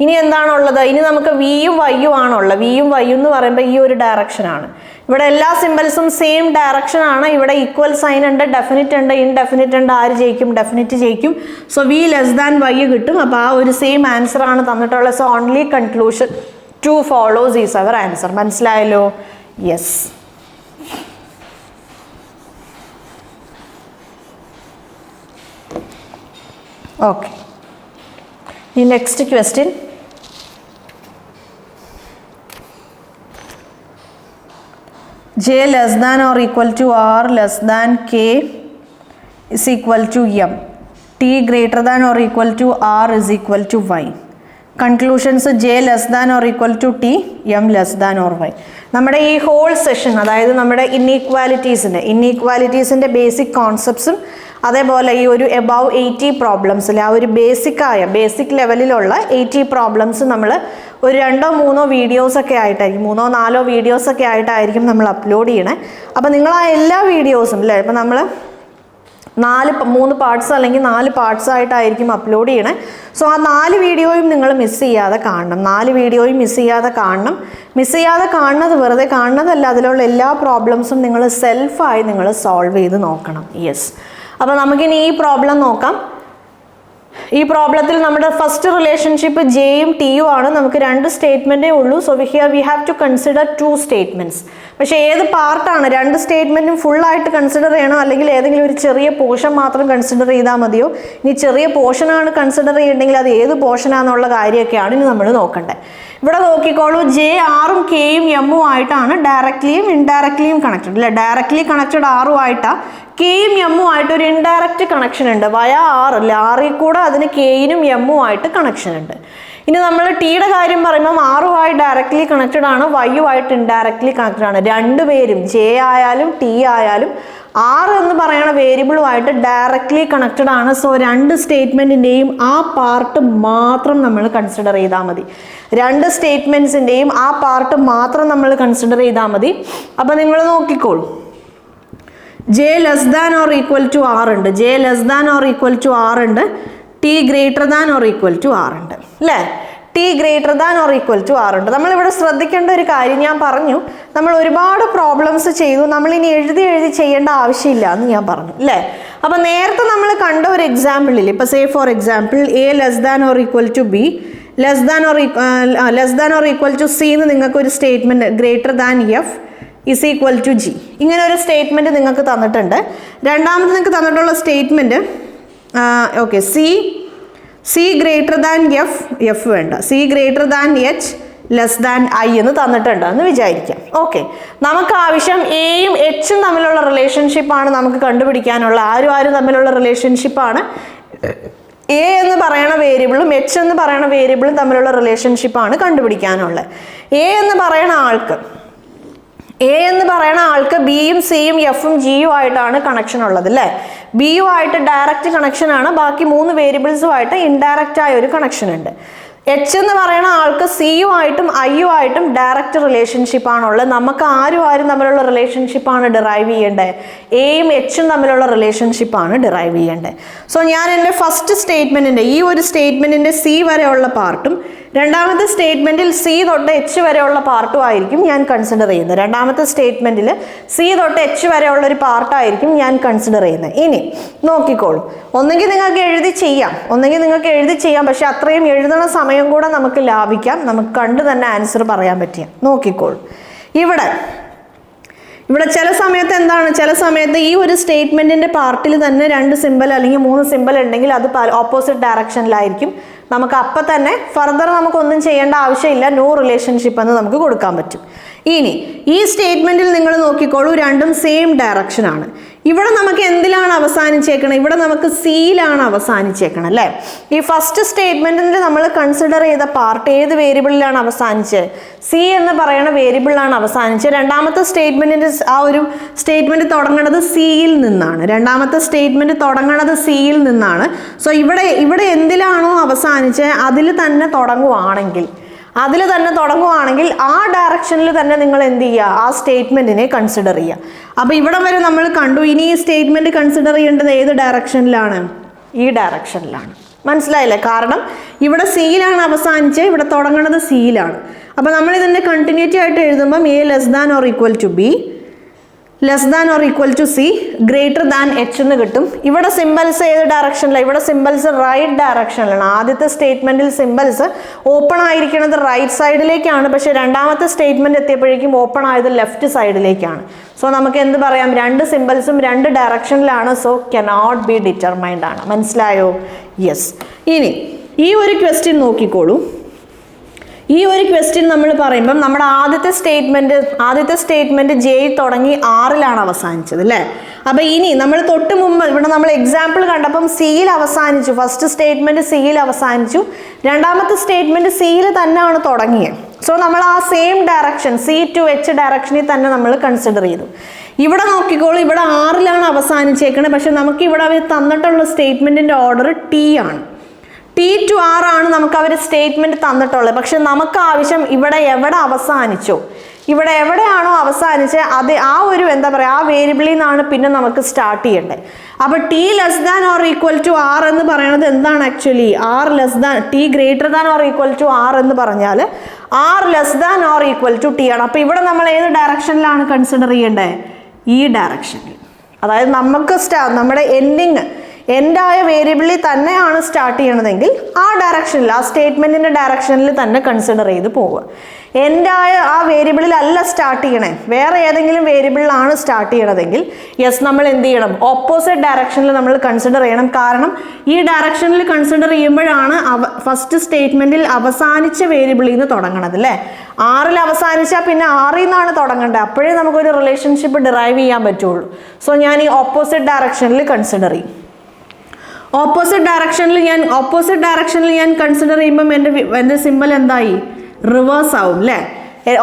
ഇനി എന്താണുള്ളത്, ഇനി നമുക്ക് വിയും വൈയും ആണുള്ളത്. വിയും വൈയും എന്ന് പറയുമ്പോൾ ഈ ഒരു ഡയറക്ഷനാണ്. ഇവിടെ എല്ലാ സിമ്പിൾസും സെയിം ഡയറക്ഷൻ ആണ്. ഇവിടെ ഈക്വൽ സൈൻ ഉണ്ട്, ഡെഫിനിറ്റ് ഉണ്ട്, ഇൻഡെഫിനിറ്റ് ഉണ്ട്. ആര് ജയിക്കും, ഡെഫിനിറ്റ് ജയിക്കും. So V less than Y കിട്ടും. അപ്പോൾ ആ ഒരു സെയിം ആൻസർ ആണ് തന്നിട്ടുള്ളത്. So only conclusion two follows is our answer. മനസ്സിലായല്ലോ? യെസ്. ഓക്കെ, ഈ next question. J less than or equal to R less than K is equal to M. T greater than or equal to R is equal to Y. Conclusions J less than or equal to T, M less than or Y. നമ്മുടെ ഈ whole session, അതായത് നമ്മുടെ ഇൻഈക്വാലിറ്റീസിൻ്റെ basic കോൺസെപ്റ്റ്സും അതേപോലെ ഈ ഒരു above 80 പ്രോബ്ലംസിൽ ആ ഒരു basic ലെവലിലുള്ള 80 പ്രോബ്ലംസ് നമ്മൾ ഒരു 2-3 വീഡിയോസൊക്കെ ആയിട്ടായിരിക്കും, 3-4 വീഡിയോസൊക്കെ ആയിട്ടായിരിക്കും നമ്മൾ അപ്ലോഡ് ചെയ്യണേ. അപ്പോൾ നിങ്ങൾ ആ എല്ലാ വീഡിയോസും അല്ലേ, ഇപ്പോൾ നമ്മൾ 3 പാർട്സ് അല്ലെങ്കിൽ 4 പാർട്സ് ആയിട്ടായിരിക്കും അപ്ലോഡ് ചെയ്യണേ. സോ ആ 4 വീഡിയോയും നിങ്ങൾ മിസ് ചെയ്യാതെ കാണണം. 4 വീഡിയോയും മിസ് ചെയ്യാതെ കാണണം. മിസ് ചെയ്യാതെ കാണുന്നത് വെറുതെ കാണുന്നതല്ല, അതിലുള്ള എല്ലാ പ്രോബ്ലംസും നിങ്ങൾ സെൽഫായി നിങ്ങൾ സോൾവ് ചെയ്ത് നോക്കണം. യെസ്. അപ്പോൾ നമുക്കിനി ഈ പ്രോബ്ലം നോക്കാം. ഈ പ്രോബ്ലത്തിൽ നമ്മുടെ ഫസ്റ്റ് റിലേഷൻഷിപ്പ് ജെയും ടിയും ആണ്. നമുക്ക് 2 സ്റ്റേറ്റ്മെൻറ്റേ ഉള്ളൂ. So we have to consider 2 statements. പക്ഷേ ഏത് പാർട്ടാണ്, 2 സ്റ്റേറ്റ്മെൻറ്റും ഫുള്ളായിട്ട് കൺസിഡർ ചെയ്യണോ അല്ലെങ്കിൽ ഏതെങ്കിലും ഒരു ചെറിയ പോർഷൻ മാത്രം കൺസിഡർ ചെയ്താൽ മതിയോ? ഇനി ചെറിയ പോർഷനാണ് കൺസിഡർ ചെയ്യണമെങ്കിൽ അത് ഏത് പോർഷനാണെന്നുള്ള കാര്യമൊക്കെയാണ് ഇനി നമ്മൾ നോക്കേണ്ടത്. ഇവിടെ നോക്കിക്കോളൂ, ജെ ആറും കെയും എമ്മും ആയിട്ടാണ് ഡയറക്റ്റ്ലിയും ഇൻഡയറക്റ്റ്ലിയും കണക്റ്റഡ് അല്ലേ. ഡയറക്റ്റ്ലി കണക്റ്റഡ് ആറും ആയിട്ടാണ്, കെയും എമ്മും ആയിട്ട് ഒരു ഇൻഡയറക്റ്റ് കണക്ഷൻ ഉണ്ട് വയ ആർ അല്ലേ. ആറിൽ കൂടെ അതിന് കെയിനും എമ്മും ആയിട്ട് കണക്ഷൻ ഉണ്ട്. ഇനി നമ്മൾ ടിയുടെ കാര്യം പറയുമ്പോൾ ആറുമായി ഡയറക്റ്റ്ലി കണക്റ്റഡ് ആണ്, വൈയുമായിട്ട് ഇൻഡയറക്റ്റ്ലി കണക്റ്റഡ് ആണ്. രണ്ടുപേരും ജെ ആയാലും ടി ആയാലും ആർ എന്ന് പറയുന്ന വേരിയബിളുമായിട്ട് ഡയറക്റ്റ്ലി കണക്റ്റഡ് ആണ്. സോ 2 സ്റ്റേറ്റ്മെൻറ്റിൻ്റെയും ആ പാർട്ട് മാത്രം നമ്മൾ കൺസിഡർ ചെയ്താൽ മതി. 2 സ്റ്റേറ്റ്മെൻറ്റ്സിൻ്റെയും ആ പാർട്ട് മാത്രം നമ്മൾ കൺസിഡർ ചെയ്താൽ മതി. അപ്പോൾ നിങ്ങൾ നോക്കിക്കോളൂ, J less than or equal to R ഉണ്ട്, J less than or equal to R ഉണ്ട്, T greater than or equal to R ഉണ്ട് അല്ലേ. T greater than or equal to R ഉണ്ട്. നമ്മളിവിടെ ശ്രദ്ധിക്കേണ്ട ഒരു കാര്യം ഞാൻ പറഞ്ഞു, നമ്മൾ ഒരുപാട് പ്രോബ്ലംസ് ചെയ്തു, നമ്മളിനി എഴുതി ചെയ്യേണ്ട ആവശ്യമില്ല എന്ന് ഞാൻ പറഞ്ഞു അല്ലേ. അപ്പോൾ നേരത്തെ നമ്മൾ കണ്ട ഒരു എക്സാമ്പിളിൽ ഇപ്പോൾ say for example A less than or equal to B less than or equal to C എന്ന് നിങ്ങൾക്ക് ഒരു statement greater than F is equal to G, ഇങ്ങനെ ഒരു സ്റ്റേറ്റ്മെൻറ്റ് നിങ്ങൾക്ക് തന്നിട്ടുണ്ട്. രണ്ടാമത് നിങ്ങൾക്ക് തന്നിട്ടുള്ള statement okay C greater than F വേണ്ട, C greater than H less than I എന്ന് തന്നിട്ടുണ്ട് എന്ന് വിചാരിക്കാം. ഓക്കെ, നമുക്ക് ആവശ്യം എയും എച്ചും തമ്മിലുള്ള റിലേഷൻഷിപ്പാണ് നമുക്ക് കണ്ടുപിടിക്കാനുള്ള. ആരും തമ്മിലുള്ള റിലേഷൻഷിപ്പാണ് എ എന്ന് പറയുന്ന വേരിയബിളും എച്ച് എന്ന് പറയുന്ന വേരിയബിളും തമ്മിലുള്ള റിലേഷൻഷിപ്പാണ് കണ്ടുപിടിക്കാനുള്ളത്. എ എന്ന് പറയുന്ന ആൾക്ക് എ എന്ന് പറയുന്ന ആൾക്ക് ബിയും സിയും എഫും ജിയും ആയിട്ടാണ് കണക്ഷൻ ഉള്ളത് അല്ലേ. ബിയു ആയിട്ട് ഡയറക്റ്റ് കണക്ഷൻ ആണ്, ബാക്കി 3 വേരിയബിൾസുമായിട്ട് ഇൻഡയറക്റ്റ് ആയ ഒരു കണക്ഷൻ ഉണ്ട്. എച്ച് എന്ന് പറയുന്ന ആൾക്ക് സിയു ആയിട്ടും ഐയു ആയിട്ടും ഡയറക്റ്റ് റിലേഷൻഷിപ്പ് ആണുള്ളത്. നമുക്ക് ആരും തമ്മിലുള്ള റിലേഷൻഷിപ്പാണ് ഡിറൈവ് ചെയ്യേണ്ടത്, എയും എച്ചും തമ്മിലുള്ള റിലേഷൻഷിപ്പാണ് ഡിറൈവ് ചെയ്യേണ്ടത്. സോ ഞാൻ എൻ്റെ ഫസ്റ്റ് സ്റ്റേറ്റ്മെൻറ്റിൻ്റെ ഈ ഒരു സ്റ്റേറ്റ്മെൻറ്റിൻ്റെ സി വരെയുള്ള പാർട്ടും രണ്ടാമത്തെ സ്റ്റേറ്റ്മെൻറ്റിൽ സി തൊട്ട് എച്ച് വരെയുള്ള പാർട്ടും ആയിരിക്കും ഞാൻ കൺസിഡർ ചെയ്യുന്നത്. രണ്ടാമത്തെ സ്റ്റേറ്റ്മെൻറ്റിൽ സി തൊട്ട് എച്ച് വരെയുള്ള ഒരു പാർട്ടായിരിക്കും ഞാൻ കൺസിഡർ ചെയ്യുന്നത്. ഇനി നോക്കിക്കോളൂ, ഒന്നെങ്കിൽ നിങ്ങൾക്ക് എഴുതി ചെയ്യാം, പക്ഷെ അത്രയും എഴുതുന്ന സമയം കൂടെ നമുക്ക് ലാഭിക്കാം, നമുക്ക് കണ്ടു തന്നെ ആൻസർ പറയാൻ പറ്റിയ. നോക്കിക്കോളൂ, ഇവിടെ ചില സമയത്ത് എന്താണ്, ചില സമയത്ത് ഈ ഒരു സ്റ്റേറ്റ്മെൻറ്റിൻ്റെ പാർട്ടിൽ തന്നെ 2 സിമ്പിൾ അല്ലെങ്കിൽ 3 സിമ്പിൾ ഉണ്ടെങ്കിൽ അത് ഓപ്പോസിറ്റ് ഡയറക്ഷനിലായിരിക്കും. നമുക്ക് അപ്പം തന്നെ ഫർദർ നമുക്കൊന്നും ചെയ്യേണ്ട ആവശ്യമില്ല, നോ റിലേഷൻഷിപ്പ് എന്ന് നമുക്ക് കൊടുക്കാൻ പറ്റും. ഇനി ഈ സ്റ്റേറ്റ്മെൻറ്റിൽ നിങ്ങൾ നോക്കിക്കോളൂ, രണ്ടും സെയിം ഡയറക്ഷനാണ്. ഇവിടെ നമുക്ക് എന്തിലാണ് അവസാനിച്ചേക്കണം? ഇവിടെ നമുക്ക് സിയിലാണ് അവസാനിച്ചേക്കണം അല്ലേ. ഈ ഫസ്റ്റ് സ്റ്റേറ്റ്മെൻറ്റിൽ നമ്മൾ കൺസിഡർ ചെയ്ത പാർട്ട് ഏത് വേരിയബിളിലാണ് അവസാനിച്ചത്? സി എന്ന് പറയുന്ന വേരിയബിളിലാണ് അവസാനിച്ചത്. രണ്ടാമത്തെ സ്റ്റേറ്റ്മെൻറ്റിൻ്റെ ആ ഒരു സ്റ്റേറ്റ്മെൻറ്റ് തുടങ്ങുന്നത് സിയിൽ നിന്നാണ്. സോ ഇവിടെ എന്തിലാണോ അവസാനിച്ചത് അതിൽ തന്നെ തുടങ്ങുവാണെങ്കിൽ ആ ഡയറക്ഷനിൽ തന്നെ നിങ്ങൾ എന്ത് ചെയ്യുക, ആ സ്റ്റേറ്റ്മെൻറ്റിനെ കൺസിഡർ ചെയ്യുക. അപ്പോൾ ഇവിടെ വരെ നമ്മൾ കണ്ടു. ഇനി ഈ സ്റ്റേറ്റ്മെൻറ്റ് കൺസിഡർ ചെയ്യേണ്ടത് ഏത് ഡയറക്ഷനിലാണ്? ഈ ഡയറക്ഷനിലാണ്. മനസ്സിലായില്ലേ? കാരണം ഇവിടെ സിയിലാണ് അവസാനിച്ചത്, ഇവിടെ തുടങ്ങുന്നത് സിയിലാണ്. അപ്പോൾ നമ്മൾ ഇതിൻ്റെ കണ്ടിന്യൂറ്റി ആയിട്ട് എഴുതുമ്പം A less than or equal to B, less than or equal to C, greater than H എന്ന് കിട്ടും. ഇവിടെ സിമ്പിൾസ് ഏത് ഡയറക്ഷനിലാണ്? ഇവിടെ സിമ്പിൾസ് റൈറ്റ് ഡയറക്ഷനിലാണ്. ആദ്യത്തെ സ്റ്റേറ്റ്മെൻറ്റിൽ സിമ്പിൾസ് ഓപ്പൺ ആയിരിക്കുന്നത് റൈറ്റ് സൈഡിലേക്കാണ്, പക്ഷേ രണ്ടാമത്തെ സ്റ്റേറ്റ്മെൻറ്റ് എത്തിയപ്പോഴേക്കും ഓപ്പൺ ആയത് ലെഫ്റ്റ് സൈഡിലേക്കാണ്. സോ നമുക്ക് എന്ത് പറയാം? 2 സിമ്പിൾസും 2 ഡയറക്ഷനിലാണ്. സോ കനോട്ട് ബി ഡിറ്റർമൈൻഡ് ആണ്. മനസ്സിലായോ? യെസ്. ഇനി ഈ ഒരു ക്വസ്റ്റ്യൻ നോക്കിക്കോളൂ. ഈ ഒരു ക്വസ്റ്റ്യൻ നമ്മൾ പറയുമ്പം നമ്മുടെ ആദ്യത്തെ സ്റ്റേറ്റ്മെൻറ്റ് ജെ തുടങ്ങി ആറിലാണ് അവസാനിച്ചത് അല്ലേ. അപ്പോൾ ഇനി നമ്മൾ തൊട്ട് മുമ്പ് ഇവിടെ നമ്മൾ എക്സാമ്പിൾ കണ്ടപ്പം സിയിൽ അവസാനിച്ചു. ഫസ്റ്റ് സ്റ്റേറ്റ്മെൻറ്റ് സിയിൽ അവസാനിച്ചു, രണ്ടാമത്തെ സ്റ്റേറ്റ്മെൻറ്റ് സിയിൽ തന്നെയാണ് തുടങ്ങിയത്. സോ നമ്മൾ ആ same direction C to H ഡയറക്ഷനിൽ തന്നെ നമ്മൾ കൺസിഡർ ചെയ്തു. ഇവിടെ നോക്കിക്കോളൂ, ഇവിടെ ആറിലാണ് അവസാനിച്ചേക്കുന്നത്, പക്ഷെ നമുക്ക് ഇവിടെ അവർ തന്നിട്ടുള്ള സ്റ്റേറ്റ്മെൻറ്റിൻ്റെ ഓർഡർ ടി ആണ്. ടി ടു ആർ ആണ് നമുക്ക് അവർ സ്റ്റേറ്റ്മെൻറ്റ് തന്നിട്ടുള്ളത്. പക്ഷെ നമുക്ക് ആവശ്യം ഇവിടെ എവിടെയാണോ അവസാനിച്ചത് അത് ആ ഒരു എന്താ പറയുക, ആ വേരിയബിളിൽ നിന്നാണ് പിന്നെ നമുക്ക് സ്റ്റാർട്ട് ചെയ്യേണ്ടത്. അപ്പോൾ T less than or equal to R എന്ന് പറയുന്നത് എന്താണ്? Actually T greater than or equal to R എന്ന് പറഞ്ഞാൽ R less than or equal to T ആണ്. അപ്പോൾ ഇവിടെ നമ്മൾ ഏത് ഡയറക്ഷനിലാണ് കൺസിഡർ ചെയ്യേണ്ടത്? ഈ ഡയറക്ഷനിൽ. അതായത് നമുക്ക് നമ്മുടെ എൻഡായ വേരിയബിളിൽ തന്നെയാണ് സ്റ്റാർട്ട് ചെയ്യണതെങ്കിൽ ആ ഡയറക്ഷനിൽ, ആ സ്റ്റേറ്റ്മെൻറ്റിൻ്റെ ഡയറക്ഷനിൽ തന്നെ കൺസിഡർ ചെയ്ത് പോവുക. എൻഡായ ആ വേരിയബിളിൽ അല്ല സ്റ്റാർട്ട് ചെയ്യണേ, വേറെ ഏതെങ്കിലും വേരിയബിളിലാണ് സ്റ്റാർട്ട് ചെയ്യണതെങ്കിൽ യെസ് നമ്മൾ എന്ത് ചെയ്യണം? ഓപ്പോസിറ്റ് ഡയറക്ഷനിൽ നമ്മൾ കൺസിഡർ ചെയ്യണം. കാരണം ഈ ഡയറക്ഷനിൽ കൺസിഡർ ചെയ്യുമ്പോഴാണ് ഫസ്റ്റ് സ്റ്റേറ്റ്മെൻറ്റിൽ അവസാനിച്ച വേരിയബിളിൽ നിന്ന് തുടങ്ങണത് അല്ലേ. ആറിൽ അവസാനിച്ചാൽ പിന്നെ ആറിൽ നിന്നാണ് തുടങ്ങേണ്ടത്, അപ്പോഴേ നമുക്കൊരു റിലേഷൻഷിപ്പ് ഡിറൈവ് ചെയ്യാൻ പറ്റുള്ളൂ. സോ ഞാൻ ഈ ഓപ്പോസിറ്റ് ഡയറക്ഷനിൽ കൺസിഡർ ചെയ്യും. ഓപ്പോസിറ്റ് ഡയറക്ഷനിൽ ഞാൻ കൺസിഡർ ചെയ്യുമ്പം എൻ്റെ സിമ്പിൾ എന്തായി? റിവേഴ്സ് ആവും അല്ലേ.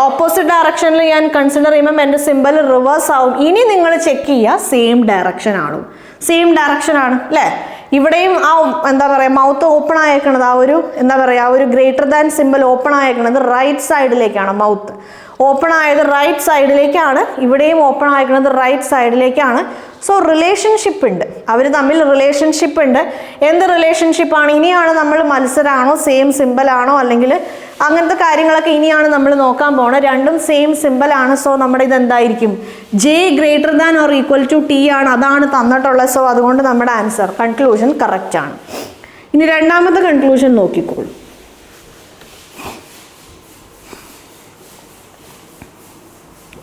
ഓപ്പോസിറ്റ് ഡയറക്ഷനിൽ ഞാൻ കൺസിഡർ ചെയ്യുമ്പം എൻ്റെ സിമ്പിൾ റിവേഴ്സ് ആവും. ഇനി നിങ്ങൾ ചെക്ക് ചെയ്യുക സെയിം ഡയറക്ഷൻ ആണ് അല്ലേ. ഇവിടെയും ആ എന്താ പറയുക, മൗത്ത് ഓപ്പൺ ആയേക്കണത്, ആ ഒരു ഗ്രേറ്റർ ദാൻ സിമ്പിൾ ഓപ്പൺ ആയേക്കണത് റൈറ്റ് സൈഡിലേക്കാണ്. മൗത്ത് ഓപ്പൺ ആയത് റൈറ്റ് സൈഡിലേക്കാണ്, ഇവിടെയും ഓപ്പൺ ആയിരിക്കുന്നത് റൈറ്റ് സൈഡിലേക്കാണ്. സോ റിലേഷൻഷിപ്പ് ഉണ്ട്, അവർ തമ്മിൽ റിലേഷൻഷിപ്പ് ഉണ്ട്. എന്ത് റിലേഷൻഷിപ്പാണ്? ഇനിയാണ് നമ്മൾ മത്സരമാണോ, സെയിം സിമ്പിൾ ആണോ, അല്ലെങ്കിൽ അങ്ങനത്തെ കാര്യങ്ങളൊക്കെ ഇനിയാണ് നമ്മൾ നോക്കാൻ പോണത്. രണ്ടും സെയിം സിമ്പിൾ ആണ്. സോ നമ്മുടെ ഇതെന്തായിരിക്കും? J greater than or equal to T ആണ്, അതാണ് തന്നിട്ടുള്ളത്. സോ അതുകൊണ്ട് നമ്മുടെ ആൻസർ കൺക്ലൂഷൻ കറക്റ്റ് ആണ്. ഇനി രണ്ടാമത്തെ കൺക്ലൂഷൻ നോക്കിക്കോളൂ.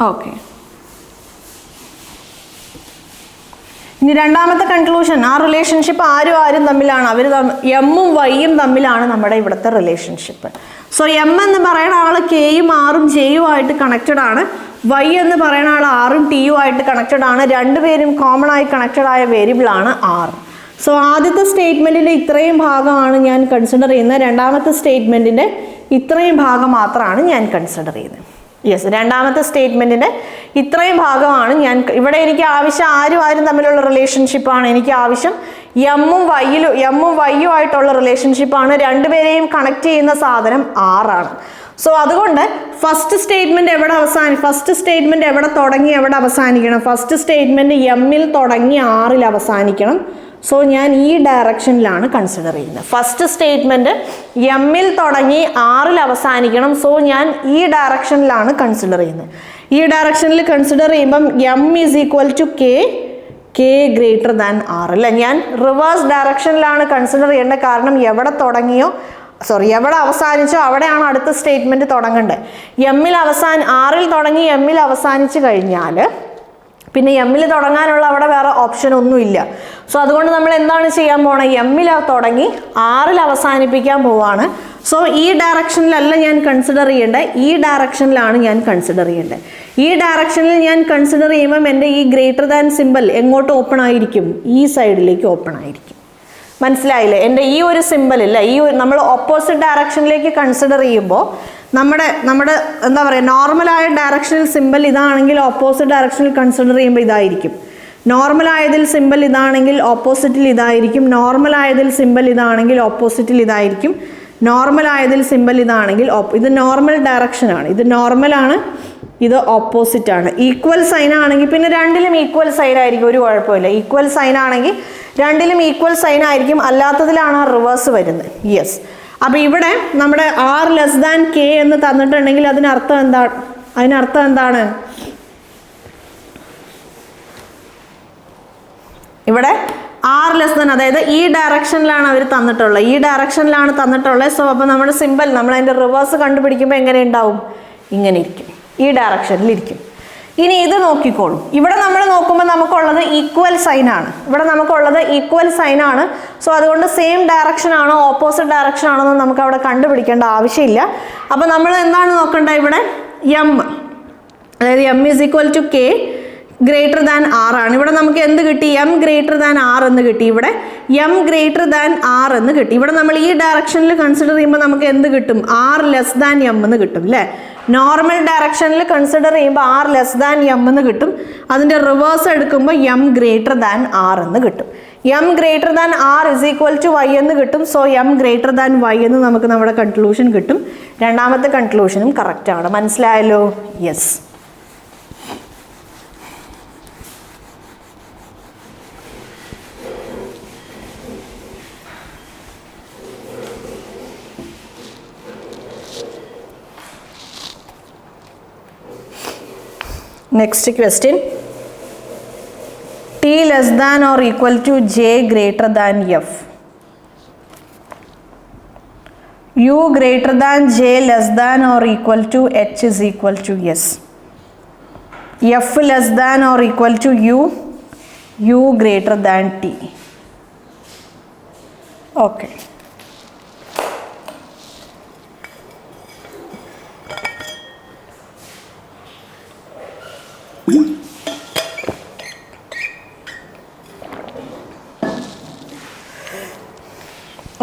ഓക്കെ, ഇനി രണ്ടാമത്തെ കൺക്ലൂഷൻ, ആ റിലേഷൻഷിപ്പ് ആരും തമ്മിലാണ്, എമ്മും വൈയും തമ്മിലാണ് നമ്മുടെ ഇവിടുത്തെ റിലേഷൻഷിപ്പ്. സോ എം എന്ന് പറയുന്ന ആൾ കെയും ആറും ജെയും ആയിട്ട് കണക്റ്റഡ് ആണ്. വൈ എന്ന് പറയുന്ന ആൾ ആറും ടിയും ആയിട്ട് കണക്റ്റഡ് ആണ്. രണ്ടുപേരും കോമൺ ആയി കണക്റ്റഡ് ആയ വേരിയബിൾ ആണ് ആർ. സോ ആദ്യത്തെ സ്റ്റേറ്റ്മെൻറ്റിൻ്റെ ഇത്രയും ഭാഗമാണ് ഞാൻ കൺസിഡർ ചെയ്യുന്നത്, രണ്ടാമത്തെ സ്റ്റേറ്റ്മെൻറ്റിൻ്റെ ഇത്രയും ഭാഗം മാത്രമാണ് ഞാൻ കൺസിഡർ ചെയ്യുന്നത്. യെസ്, രണ്ടാമത്തെ സ്റ്റേറ്റ്മെൻറ്റിൻ്റെ ഇത്രയും ഭാഗമാണ് ഞാൻ ഇവിടെ എനിക്ക് ആവശ്യം ആരും തമ്മിലുള്ള റിലേഷൻഷിപ്പാണ് എനിക്ക് ആവശ്യം. എമ്മും വൈയും ആയിട്ടുള്ള റിലേഷൻഷിപ്പാണ്. രണ്ടുപേരെയും കണക്ട് ചെയ്യുന്ന സാധനം ആറാണ്. സോ അതുകൊണ്ട് ഫസ്റ്റ് സ്റ്റേറ്റ്മെൻറ്റ് എവിടെ തുടങ്ങി എവിടെ അവസാനിക്കണം? ഫസ്റ്റ് സ്റ്റേറ്റ്മെൻറ്റ് എമ്മിൽ തുടങ്ങി ആറിൽ അവസാനിക്കണം. സോ ഞാൻ ഈ ഡയറക്ഷനിലാണ് കൺസിഡർ ചെയ്യുന്നത്. ഫസ്റ്റ് സ്റ്റേറ്റ്മെൻറ്റ് എമ്മിൽ തുടങ്ങി ആറിൽ അവസാനിക്കണം. സോ ഞാൻ ഈ ഡയറക്ഷനിലാണ് കൺസിഡർ ചെയ്യുന്നത്. ഈ ഡയറക്ഷനിൽ കൺസിഡർ ചെയ്യുമ്പം M is equal to K greater than R അല്ലേ. ഞാൻ റിവേഴ്സ് ഡയറക്ഷനിലാണ് കൺസിഡർ ചെയ്യേണ്ടത്. കാരണം എവിടെ അവസാനിച്ചോ അവിടെയാണ് അടുത്ത സ്റ്റേറ്റ്മെൻറ്റ് തുടങ്ങേണ്ടത്. ആറിൽ തുടങ്ങി എമ്മിൽ അവസാനിച്ച് കഴിഞ്ഞാൽ പിന്നെ എമ്മിൽ തുടങ്ങാനുള്ള അവിടെ വേറെ ഓപ്ഷൻ ഒന്നുമില്ല. സോ അതുകൊണ്ട് നമ്മൾ എന്താണ് ചെയ്യാൻ പോണത്? എമ്മിൽ തുടങ്ങി ആറിൽ അവസാനിപ്പിക്കാൻ പോവാണ്. സോ ഈ ഡയറക്ഷനിലല്ല ഞാൻ കൺസിഡർ ചെയ്യേണ്ടത്, ഈ ഡയറക്ഷനിലാണ് ഞാൻ കൺസിഡർ ചെയ്യേണ്ടത്. ഈ ഡയറക്ഷനിൽ ഞാൻ കൺസിഡർ ചെയ്യുമ്പം എൻ്റെ ഈ ഗ്രേറ്റർ ദാൻ സിമ്പിൾ എങ്ങോട്ട് ഓപ്പൺ ആയിരിക്കും? ഈ സൈഡിലേക്ക് ഓപ്പൺ ആയിരിക്കും. മനസ്സിലായില്ലേ? എൻ്റെ ഈ ഒരു സിമ്പിൾ ഇല്ല, നമ്മൾ ഓപ്പോസിറ്റ് ഡയറക്ഷനിലേക്ക് കൺസിഡർ ചെയ്യുമ്പോൾ നമ്മുടെ എന്താ പറയുക, നോർമലായ ഡയറക്ഷനിൽ സിമ്പിൾ ഇതാണെങ്കിൽ ഓപ്പോസിറ്റ് ഡയറക്ഷനിൽ കൺസിഡർ ചെയ്യുമ്പോൾ ഇതായിരിക്കും. നോർമലായതിൽ സിമ്പിൾ ഇതാണെങ്കിൽ ഓപ്പോസിറ്റിൽ ഇതായിരിക്കും. നോർമലായതിൽ സിമ്പിൾ ഇതാണെങ്കിൽ ഓപ്പോസിറ്റിൽ ഇതായിരിക്കും. നോർമലായതിൽ സിമ്പിൾ ഇതാണെങ്കിൽ ഇത് നോർമൽ ഡയറക്ഷനാണ്, ഇത് നോർമലാണ്, ഇത് ഓപ്പോസിറ്റാണ്. ഈക്വൽ സൈൻ ആണെങ്കിൽ പിന്നെ രണ്ടിലും ഈക്വൽ സൈൻ ആയിരിക്കും, ഒരു കുഴപ്പമില്ല. ഈക്വൽ സൈൻ ആണെങ്കിൽ രണ്ടിലും ഈക്വൽ സൈൻ ആയിരിക്കും, അല്ലാത്തതിലാണ് റിവേഴ്സ് വരുന്നത്. യെസ്, അപ്പോൾ ഇവിടെ നമ്മുടെ ആർ ലെസ് ദാൻ കെ എന്ന് തന്നിട്ടുണ്ടെങ്കിൽ അതിനർത്ഥം എന്താണ്? ഇവിടെ ആർ ലെസ് ദാൻ, അതായത് ഈ ഡയറക്ഷനിലാണ് അവർ തന്നിട്ടുള്ളത്. സോ അപ്പോൾ നമ്മുടെ സിമ്പിൾ നമ്മൾ അതിൻ്റെ റിവേഴ്സ് കണ്ടുപിടിക്കുമ്പോൾ എങ്ങനെ ഉണ്ടാവും? ഇങ്ങനെ ഇരിക്കും, ഈ ഡയറക്ഷനിൽ ഇരിക്കും. ഇനി ഇത് നോക്കിക്കോളും. ഇവിടെ നമ്മൾ നോക്കുമ്പോൾ നമുക്കുള്ളത് ഈക്വൽ സൈൻ ആണ്. സോ അതുകൊണ്ട് സെയിം ഡയറക്ഷൻ ആണോ ഓപ്പോസിറ്റ് ഡയറക്ഷൻ ആണോ എന്ന് നമുക്ക് അവിടെ കണ്ടുപിടിക്കേണ്ട ആവശ്യമില്ല. അപ്പോൾ നമ്മൾ എന്താണ് നോക്കേണ്ടത്? ഇവിടെ എം, അതായത് M is equal to K greater than R ആണ്. ഇവിടെ നമുക്ക് എന്ത് കിട്ടി? എം ഗ്രേറ്റർ ദാൻ ആർ എന്ന് കിട്ടി. ഇവിടെ എം ഗ്രേറ്റർ ദാൻ ആർ എന്ന് കിട്ടി. ഇവിടെ നമ്മൾ ഈ ഡയറക്ഷനിൽ കൺസിഡർ ചെയ്യുമ്പോൾ നമുക്ക് എന്ത് കിട്ടും? ആർ ലെസ് ദാൻ എം എന്ന് കിട്ടും അല്ലേ. നോർമൽ ഡയറക്ഷനിൽ കൺസിഡർ ചെയ്യുമ്പോൾ ആർ ലെസ് ദാൻ എം എന്ന് കിട്ടും. അതിൻ്റെ റിവേഴ്സ് എടുക്കുമ്പോൾ എം ഗ്രേറ്റർ ദാൻ ആർ എന്ന് കിട്ടും. M greater than R is equal to Y എന്ന് കിട്ടും. So M greater than Y എന്ന് നമുക്ക് നമ്മുടെ കൺക്ലൂഷൻ കിട്ടും. രണ്ടാമത്തെ കൺക്ലൂഷനും കറക്റ്റാണ്. മനസ്സിലായല്ലോ? Yes. Next question, T less than or equal to J greater than F. U greater than J less than or equal to H is equal to S. F less than or equal to U, U greater than T. Okay.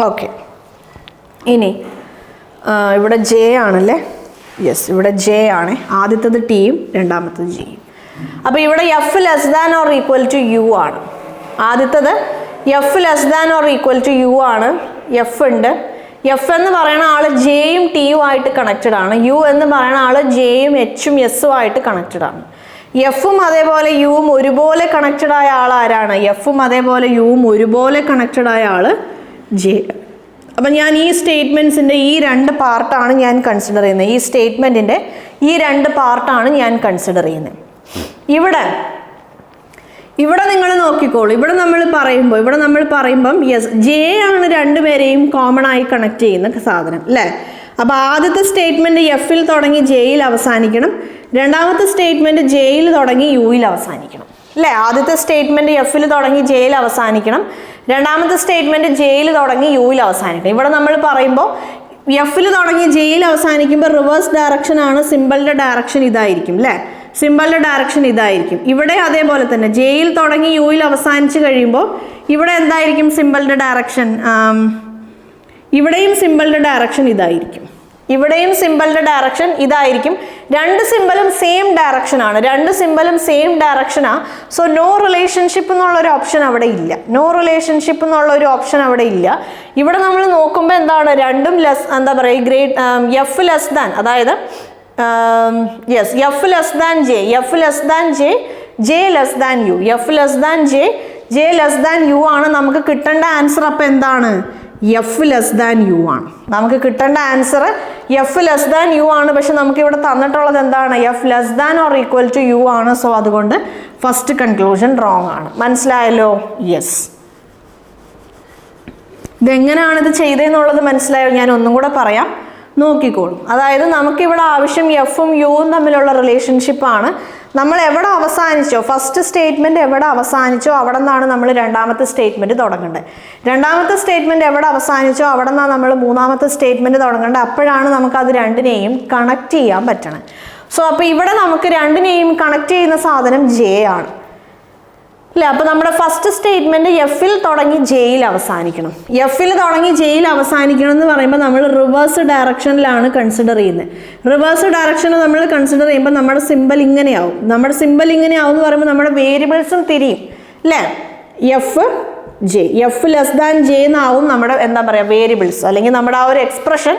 Okay, ഇനി ഇവിടെ J ആണല്ലേ. Yes, ഇവിടെ J ആണ്. ആദ്യത്തത് ടിയും രണ്ടാമത്തത് ജിയും. അപ്പോൾ ഇവിടെ F less than or equal to U ആണ്. ആദ്യത്തത് F less than or equal to U ആണ്. എഫ് ഉണ്ട്. എഫ് എന്ന് പറയുന്ന ആൾ ജെയും ടിയും ആയിട്ട് കണക്റ്റഡ് ആണ്. യു എന്ന് പറയുന്ന ആൾ ജെയും എച്ചും എസും ആയിട്ട് കണക്റ്റഡ് ആണ്. എഫും അതേപോലെ യുവും ഒരുപോലെ കണക്റ്റഡ് ആയ ആൾ ആരാണ്? എഫും അതേപോലെ യുവും ഒരുപോലെ കണക്റ്റഡ് ആയ ആൾ ജെ. അപ്പം ഞാൻ ഈ സ്റ്റേറ്റ്മെൻറ്റ്സിൻ്റെ ഈ രണ്ട് പാർട്ടാണ് ഞാൻ കൺസിഡർ ചെയ്യുന്നത്. ഈ സ്റ്റേറ്റ്മെൻറ്റിൻ്റെ ഈ രണ്ട് പാർട്ടാണ് ഞാൻ കൺസിഡർ ചെയ്യുന്നത്. ഇവിടെ നിങ്ങൾ നോക്കിക്കോളൂ. ഇവിടെ നമ്മൾ പറയുമ്പം യെസ്, ജെ ആണ് രണ്ടുപേരെയും കോമൺ ആയി കണക്ട് ചെയ്യുന്ന സാധനം അല്ലേ. അപ്പോൾ ആദ്യത്തെ സ്റ്റേറ്റ്മെൻറ്റ് എഫിൽ തുടങ്ങി ജെയിൽ അവസാനിക്കണം. രണ്ടാമത്തെ സ്റ്റേറ്റ്മെൻറ്റ് ജെയിൽ തുടങ്ങി യുയിൽ അവസാനിക്കണം അല്ലേ. ആദ്യത്തെ സ്റ്റേറ്റ്മെൻറ്റ് എഫിൽ തുടങ്ങി ജെയിൽ അവസാനിക്കണം. രണ്ടാമത്തെ സ്റ്റേറ്റ്മെൻറ്റ് ജെയിൽ തുടങ്ങി യുയിൽ അവസാനിക്കണം. ഇവിടെ നമ്മൾ പറയുമ്പോൾ എഫിൽ തുടങ്ങി ജെയിൽ അവസാനിക്കുമ്പോൾ റിവേഴ്സ് ഡയറക്ഷൻ ആണ്. സിമ്പിളിൻ്റെ ഡയറക്ഷൻ ഇതായിരിക്കും അല്ലേ. സിമ്പിളിൻ്റെ ഡയറക്ഷൻ ഇതായിരിക്കും. ഇവിടെ അതേപോലെ തന്നെ ജെയിൽ തുടങ്ങി യുയിൽ അവസാനിച്ച് കഴിയുമ്പോൾ ഇവിടെ എന്തായിരിക്കും സിമ്പിളിൻ്റെ ഡയറക്ഷൻ? ഇവിടെയും സിമ്പിളിൻ്റെ ഡയറക്ഷൻ ഇതായിരിക്കും. രണ്ട് സിമ്പലും സെയിം ഡയറക്ഷൻ ആണ്, രണ്ട് സിമ്പലും സെയിം ഡയറക്ഷനാണ്. സോ നോ റിലേഷൻഷിപ്പ് എന്നുള്ളൊരു ഓപ്ഷൻ അവിടെ ഇല്ല, നോ റിലേഷൻഷിപ്പ് എന്നുള്ളൊരു ഓപ്ഷൻ അവിടെ ഇല്ല. ഇവിടെ നമ്മൾ നോക്കുമ്പോൾ എന്താണ്, രണ്ടും എന്താ പറയുക, എഫ് ലെസ് ദാൻ, അതായത് yes F less than J, F less than J, J less than U, F less than J, J less than U ആണ് നമുക്ക് കിട്ടേണ്ട ആൻസർ. അപ്പം എന്താണ്, എഫ് ലെസ് ദാൻ യു ആണ് നമുക്ക് കിട്ടേണ്ട answer, F less than U ആണ്. പക്ഷെ നമുക്ക് ഇവിടെ തന്നിട്ടുള്ളത് എന്താണ്, F less than or equal to U ആണ്. സോ അതുകൊണ്ട് ഫസ്റ്റ് കൺക്ലൂഷൻ റോങ് ആണ്. മനസ്സിലായല്ലോ? യെസ്. ഇതെങ്ങനെയാണ് ഇത് ചെയ്തതെന്നുള്ളത് മനസ്സിലായോ? ഞാൻ ഒന്നും കൂടെ പറയാം, നോക്കിക്കോളും. അതായത് നമുക്കിവിടെ ആവശ്യം എഫും യുവും തമ്മിലുള്ള റിലേഷൻഷിപ്പാണ്. നമ്മൾ എവിടെ അവസാനിച്ചോ, ഫസ്റ്റ് സ്റ്റേറ്റ്മെൻറ്റ് എവിടെ അവസാനിച്ചോ അവിടെ നിന്നാണ് നമ്മൾ രണ്ടാമത്തെ സ്റ്റേറ്റ്മെൻറ്റ് തുടങ്ങേണ്ടത്. രണ്ടാമത്തെ സ്റ്റേറ്റ്മെൻറ്റ് എവിടെ അവസാനിച്ചോ അവിടെ നിന്നാണ് നമ്മൾ മൂന്നാമത്തെ സ്റ്റേറ്റ്മെൻറ്റ് തുടങ്ങേണ്ടത്. അപ്പോഴാണ് നമുക്കത് രണ്ടിനെയും കണക്ട് ചെയ്യാൻ പറ്റണം. സോ അപ്പോൾ ഇവിടെ നമുക്ക് രണ്ടിനെയും കണക്ട് ചെയ്യുന്ന സാധനം ജെ ആണ് അല്ലേ. അപ്പോൾ നമ്മുടെ ഫസ്റ്റ് സ്റ്റേറ്റ്മെൻറ്റ് എഫിൽ തുടങ്ങി ജെയിൽ അവസാനിക്കണം. എഫിൽ തുടങ്ങി ജെയിൽ അവസാനിക്കണം എന്ന് പറയുമ്പോൾ നമ്മൾ റിവേഴ്സ് ഡയറക്ഷനിലാണ് കൺസിഡർ ചെയ്യുന്നത്. റിവേഴ്സ് ഡയറക്ഷൻ നമ്മൾ കൺസിഡർ ചെയ്യുമ്പോൾ നമ്മുടെ സിമ്പൽ ഇങ്ങനെയാവും. നമ്മുടെ സിമ്പൽ ഇങ്ങനെയാവും എന്ന് പറയുമ്പോൾ നമ്മുടെ വേരിയബിൾസും തിരിയും അല്ലേ. F J, F less than J എന്നാവും നമ്മുടെ എന്താ പറയുക വേരിയബിൾസ്, അല്ലെങ്കിൽ നമ്മുടെ ആ ഒരു expression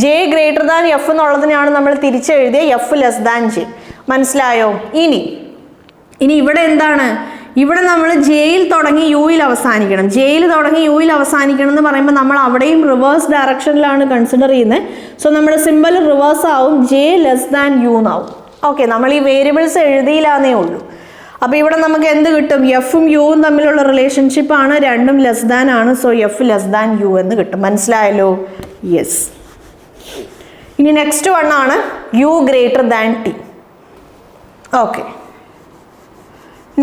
J greater than F എന്നുള്ളതിനാണ് നമ്മൾ തിരിച്ചെഴുതിയ എഫ് ലെസ് ദാൻ ജെ. മനസ്സിലായോ? ഇനി ഇവിടെ എന്താണ്, ഇവിടെ നമ്മൾ ജെയിൽ തുടങ്ങി യുയിൽ അവസാനിക്കണം. ജെയിൽ തുടങ്ങി യുയിൽ അവസാനിക്കണം എന്ന് പറയുമ്പോൾ നമ്മൾ അവിടെയും റിവേഴ്സ് ഡയറക്ഷനിലാണ് കൺസിഡർ ചെയ്യുന്നത്. സോ നമ്മുടെ സിമ്പൽ റിവേഴ്സ് ആവും, ജെ ലെസ് ദാൻ യു എന്നാവും. ഓക്കെ, നമ്മൾ ഈ വേരിയബിൾസ് എഴുതിയില്ലാന്നേ ഉള്ളൂ. അപ്പോൾ ഇവിടെ നമുക്ക് എന്ത് കിട്ടും, എഫും യുവും തമ്മിലുള്ള റിലേഷൻഷിപ്പാണ്, രണ്ടും ലെസ് ദാൻ ആണ്. So F less than U എന്ന് കിട്ടും. മനസ്സിലായല്ലോ? യെസ്. ഇനി നെക്സ്റ്റ് വൺ ആണ് U greater than T. Okay,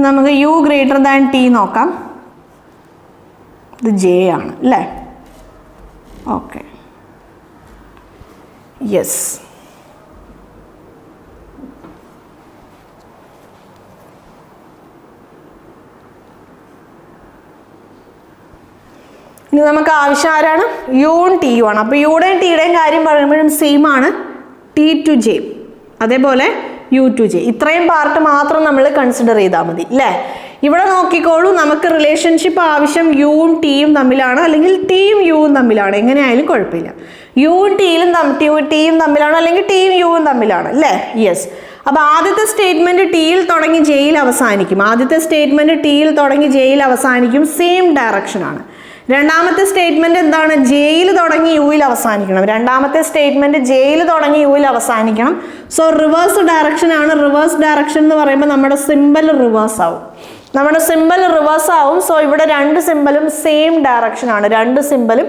നമുക്ക് യു ഗ്രേറ്റർ ദാൻ ടി നോക്കാം. ഇത് ജെ ആണ് അല്ലേ. Okay, yes. ഇനി നമുക്ക് ആവശ്യം ആരാണ്, യുവും ടിയും ആണ്. അപ്പോൾ യുടെയും ടിയുടെയും കാര്യം പറയുമ്പോഴും സെയിം ആണ്, ടി ടു ജെ, അതേപോലെ യു ടു ജെ. ഇത്രയും പാർട്ട് മാത്രം നമ്മൾ കൺസിഡർ ചെയ്താൽ മതി അല്ലേ. ഇവിടെ നോക്കിക്കോളൂ, നമുക്ക് റിലേഷൻഷിപ്പ് ആവശ്യം യുവും ടിയും തമ്മിലാണ്, അല്ലെങ്കിൽ ടിയും യുവും തമ്മിലാണ്, എങ്ങനെയായാലും കുഴപ്പമില്ല. യുവും ടിയും തമ്മിലാണ്, അല്ലെങ്കിൽ ടിയും യുവും തമ്മിലാണ് അല്ലേ. യെസ്. അപ്പോൾ ആദ്യത്തെ സ്റ്റേറ്റ്മെൻറ്റ് ടിയിൽ തുടങ്ങി ജെയിൽ അവസാനിക്കും. ആദ്യത്തെ സ്റ്റേറ്റ്മെൻറ്റ് ടിയിൽ തുടങ്ങി ജെയിൽ അവസാനിക്കും, സെയിം ഡയറക്ഷനാണ്. രണ്ടാമത്തെ സ്റ്റേറ്റ്മെൻറ്റ് എന്താണ്, ജെയിൽ തുടങ്ങി യുയിൽ അവസാനിക്കണം. രണ്ടാമത്തെ സ്റ്റേറ്റ്മെൻറ്റ് ജെയിൽ തുടങ്ങി യുയിൽ അവസാനിക്കണം. സോ റിവേഴ്സ് ഡയറക്ഷൻ ആണ്. റിവേഴ്സ് ഡയറക്ഷൻ എന്ന് പറയുമ്പോൾ നമ്മുടെ സിമ്പൽ റിവേഴ്സ് ആവും, നമ്മുടെ സിമ്പൽ റിവേഴ്സ് ആവും. സോ ഇവിടെ രണ്ട് സിമ്പലും സെയിം ഡയറക്ഷൻ ആണ്, രണ്ട് സിമ്പലും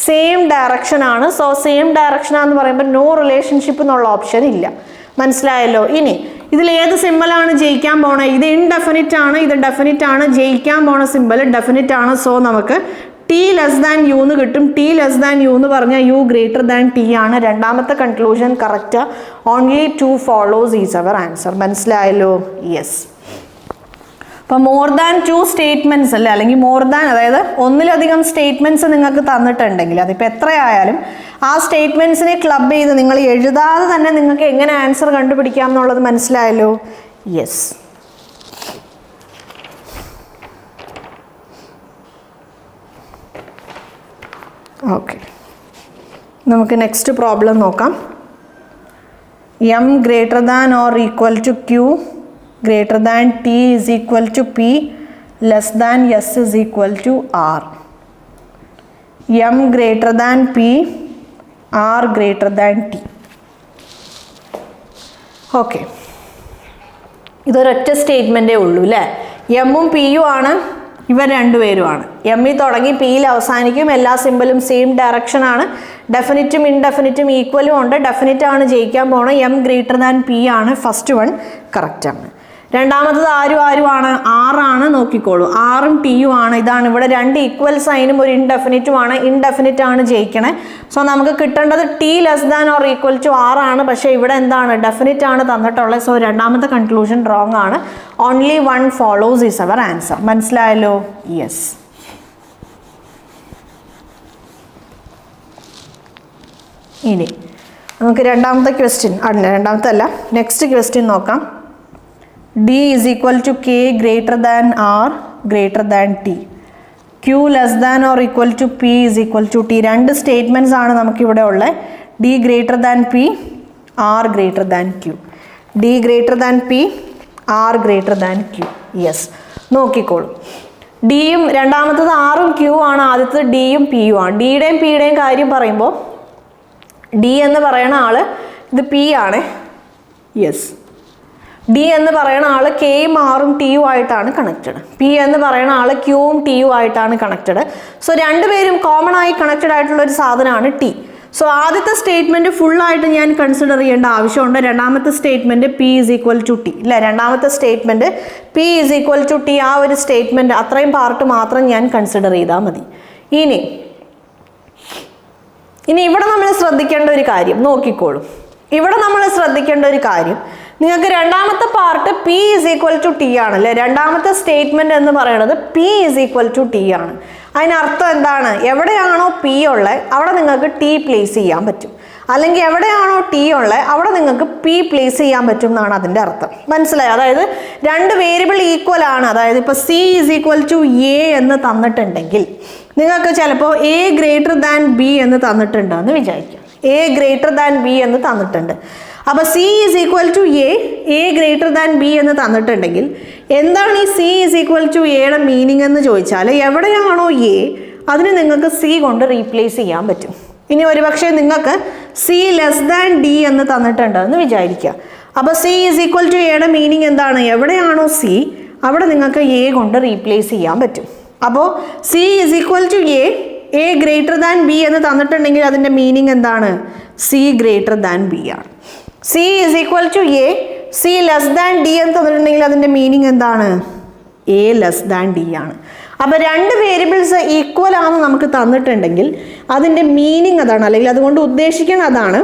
സെയിം ഡയറക്ഷൻ ആണ്. സോ സെയിം ഡയറക്ഷനാന്ന് പറയുമ്പോൾ നോ റിലേഷൻഷിപ്പ് എന്നുള്ള ഓപ്ഷൻ ഇല്ല. മനസ്സിലായല്ലോ? ഇനി ഇതിൽ ഏത് സിമ്പലാണ് ജയിക്കാൻ പോണേ, ഇത് ഇൻഡെഫിനിറ്റ് ആണ്, ഇത് ഡെഫിനിറ്റ് ആണ്. ജയിക്കാൻ പോണ സിമ്പൽ ഡെഫിനിറ്റ് ആണ്. സോ നമുക്ക് ടി ലെസ് ദാൻ യു എന്ന് കിട്ടും. ടി ലെസ് ദാൻ യു എന്ന് പറഞ്ഞാൽ യു ഗ്രേറ്റർ ദാൻ ടി ആണ്. രണ്ടാമത്തെ conclusion correct. Only 2 follows is our answer. മനസ്സിലായല്ലോ? യെസ്. അപ്പോൾ മോർ ദാൻ 2 സ്റ്റേറ്റ്മെൻറ്റ്സ് അല്ലേ, അല്ലെങ്കിൽ മോർ ദാൻ, അതായത് ഒന്നിലധികം സ്റ്റേറ്റ്മെൻറ്റ്സ് നിങ്ങൾക്ക് തന്നിട്ടുണ്ടെങ്കിൽ അതിപ്പോൾ എത്രയായാലും ആ സ്റ്റേറ്റ്മെൻറ്റ്സിനെ ക്ലബ് ചെയ്ത് നിങ്ങൾ എഴുതാതെ തന്നെ നിങ്ങൾക്ക് എങ്ങനെ ആൻസർ കണ്ടുപിടിക്കാം എന്നുള്ളത് മനസ്സിലായല്ലോ? യെസ്. ഓക്കെ, നമുക്ക് നെക്സ്റ്റ് പ്രോബ്ലം നോക്കാം. M greater than or equal to Q greater than T is equal to P less than S is equal to R. M greater than P, R greater than T. Okay, ഇതൊരൊറ്റ സ്റ്റേറ്റ്മെൻറ്റേ ഉള്ളൂ അല്ലേ. എമ്മും പിയും ആണ്, ഇവർ രണ്ടുപേരുമാണ്. എമ്മിൽ തുടങ്ങി പിയിൽ അവസാനിക്കും. എല്ലാ സിമ്പലും സെയിം ഡയറക്ഷൻ ആണ്. ഡെഫിനിറ്റും ഇൻഡെഫിനിറ്റും ഈക്വലും ഉണ്ട്. ഡെഫിനിറ്റ് ആണ് ജയിക്കാൻ പോണത്. എം ഗ്രേറ്റർ ദാൻ പി ആണ്. ഫസ്റ്റ് വൺ കറക്റ്റ് ആണ്. രണ്ടാമത്തത് ആരുമാണ്, ആറാണ്. നോക്കിക്കോളൂ, ആറും ടിയും ആണ്. ഇതാണ് ഇവിടെ രണ്ട് ഈക്വൽ സൈനും ഒരു ഇൻഡെഫിനിറ്റുമാണ്. ഇൻഡെഫിനിറ്റ് ആണ് ജയിക്കണേ. സോ നമുക്ക് കിട്ടേണ്ടത് T less than or equal to ആറാണ്. പക്ഷേ ഇവിടെ എന്താണ്, ഡെഫിനിറ്റ് ആണ് തന്നിട്ടുള്ളത്. സോ രണ്ടാമത്തെ കൺക്ലൂഷൻ റോങ് ആണ്. Only 1 follows is our answer. മനസ്സിലായല്ലോ? യെസ്. ഇനി നമുക്ക് രണ്ടാമത്തെ ക്വസ്റ്റ്യൻ അല്ല, രണ്ടാമത്തെ അല്ല, നെക്സ്റ്റ് ക്വസ്റ്റ്യൻ നോക്കാം. D is equal to K greater than R greater than T. Q less than or equal to P is equal to T. രണ്ട് statements ആണ് നമുക്കിവിടെ ഉള്ളത്. D greater than P, R greater than Q. D greater than P, R greater than Q. Yes, നോക്കിക്കോളൂ. ഡിയും രണ്ടാമത്തത് ആറും Q ആണ്, ആദ്യത്തത് ഡിയും പിയും ആണ്. ഡിയുടെയും പിയുടെയും കാര്യം പറയുമ്പോൾ ഡി എന്ന് പറയുന്ന ആള് ഇത് പി ആണ്. യെസ്, ഡി എന്ന് പറയുന്ന ആൾ കെയും ആറും ടിയും ആയിട്ടാണ് കണക്റ്റഡ്. പി എന്ന് പറയുന്ന ആൾ ക്യൂവും ടിയും ആയിട്ടാണ് കണക്റ്റഡ്. സോ രണ്ടുപേരും കോമൺ ആയി കണക്റ്റഡ് ആയിട്ടുള്ള ഒരു സാധനമാണ് ടി. സോ ആദ്യത്തെ സ്റ്റേറ്റ്മെൻറ്റ് ഫുള്ളായിട്ട് ഞാൻ കൺസിഡർ ചെയ്യേണ്ട ആവശ്യമുണ്ട്. രണ്ടാമത്തെ statement P is equal to T, ഇല്ല, രണ്ടാമത്തെ statement P is equal to T, ആ ഒരു സ്റ്റേറ്റ്മെൻറ്റ് അത്രയും പാർട്ട് മാത്രം ഞാൻ കൺസിഡർ ചെയ്താൽ മതി. ഇനി ഇവിടെ നമ്മൾ ശ്രദ്ധിക്കേണ്ട ഒരു കാര്യം നോക്കിക്കോളൂ. ഇവിടെ നമ്മൾ ശ്രദ്ധിക്കേണ്ട ഒരു കാര്യം, നിങ്ങൾക്ക് രണ്ടാമത്തെ part P is equal to T ആണല്ലേ. രണ്ടാമത്തെ സ്റ്റേറ്റ്മെന്റ് എന്ന് പറയുന്നത് P is equal to T ആണ്. അതിനർത്ഥം എന്താണ്? എവിടെയാണോ പി ഉള്ളത് അവിടെ നിങ്ങൾക്ക് ടി പ്ലേസ് ചെയ്യാൻ പറ്റും, അല്ലെങ്കിൽ എവിടെയാണോ ടി ഉള്ളത് അവിടെ നിങ്ങൾക്ക് പി പ്ലേസ് ചെയ്യാൻ പറ്റും എന്നാണ് അതിൻ്റെ അർത്ഥം. മനസ്സിലായോ? അതായത് രണ്ട് വേരിയബിൾ ഈക്വൽ ആണ്. അതായത് ഇപ്പോൾ C is equal to A എന്ന് തന്നിട്ടുണ്ടെങ്കിൽ നിങ്ങൾക്ക് ചിലപ്പോൾ എ ഗ്രേറ്റർ ദാൻ ബി എന്ന് തന്നിട്ടുണ്ട് എന്ന് വിചാരിക്കാം. എ ഗ്രേറ്റർ ദാൻ ബി എന്ന് തന്നിട്ടുണ്ട്. അപ്പോൾ C is equal to A greater than B എന്ന് തന്നിട്ടുണ്ടെങ്കിൽ എന്താണ് ഈ സി ഈസ് ഈക്വൽ ടു എയുടെ മീനിങ് എന്ന് ചോദിച്ചാൽ എവിടെയാണോ എ അതിന് നിങ്ങൾക്ക് സി കൊണ്ട് റീപ്ലേസ് ചെയ്യാൻ പറ്റും. ഇനി ഒരുപക്ഷെ നിങ്ങൾക്ക് സി ലെസ് ദാൻ ഡി എന്ന് തന്നിട്ടുണ്ട് എന്ന് വിചാരിക്കുക. അപ്പോൾ സി ഈസ് ഈക്വൽ ടു എയുടെ മീനിങ് എന്താണ്? എവിടെയാണോ സി അവിടെ നിങ്ങൾക്ക് എ കൊണ്ട് റീപ്ലേസ് ചെയ്യാൻ പറ്റും. അപ്പോൾ C is equal to A greater than B എന്ന് തന്നിട്ടുണ്ടെങ്കിൽ അതിൻ്റെ മീനിങ് എന്താണ്? സി ഗ്രേറ്റർ ദാൻ ബി ആണ്. C is equal to C less than D എന്ന് തന്നിട്ടുണ്ടെങ്കിൽ അതിൻ്റെ മീനിങ് എന്താണ്? എ ലെസ് ദാൻ ഡി ആണ്. അപ്പോൾ രണ്ട് വേരിയബിൾസ് ഈക്വൽ ആണെന്ന് നമുക്ക് തന്നിട്ടുണ്ടെങ്കിൽ അതിൻ്റെ മീനിങ് അതാണ്, അല്ലെങ്കിൽ അതുകൊണ്ട് ഉദ്ദേശിക്കുന്നത് അതാണ്,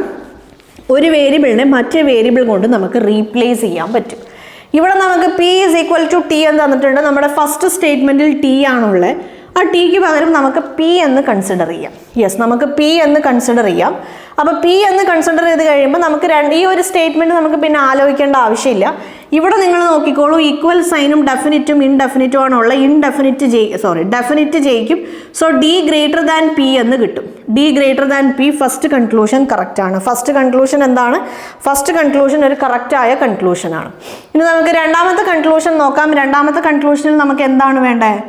ഒരു വേരിയബിളിനെ മറ്റേ വേരിയബിൾ കൊണ്ട് നമുക്ക് റീപ്ലേസ് ചെയ്യാൻ പറ്റും. ഇവിടെ നമുക്ക് P is equal to T എന്ന് തന്നിട്ടുണ്ട്. നമ്മുടെ ഫസ്റ്റ് സ്റ്റേറ്റ്മെൻറ്റിൽ ടി ആണുള്ളത്. ആ ടിക്ക് പകരം നമുക്ക് പി എന്ന് കൺസിഡർ ചെയ്യാം. യെസ്, നമുക്ക് പി എന്ന് കൺസിഡർ ചെയ്യാം. അപ്പോൾ പി എന്ന് കൺസിഡർ ചെയ്ത് കഴിയുമ്പോൾ നമുക്ക് ഈ ഒരു സ്റ്റേറ്റ്മെൻറ്റ് നമുക്ക് പിന്നെ ആലോചിക്കേണ്ട ആവശ്യമില്ല. ഇവിടെ നിങ്ങൾ നോക്കിക്കോളൂ, ഈക്വൽ സൈനും ഡെഫിനിറ്റും ഇൻഡെഫിനിറ്റും ആണുള്ള. ഡെഫിനിറ്റ് ജയിക്കും. So D greater than P എന്ന് കിട്ടും. D greater than P, first conclusion correct ആണ്. ഫസ്റ്റ് കൺക്ലൂഷൻ എന്താണ്? ഫസ്റ്റ് കൺക്ലൂഷൻ ഒരു കറക്റ്റായ കൺക്ലൂഷനാണ്. ഇനി നമുക്ക് രണ്ടാമത്തെ കൺക്ലൂഷൻ നോക്കാം. രണ്ടാമത്തെ കൺക്ലൂഷനിൽ നമുക്ക് എന്താണ് വേണ്ടത്?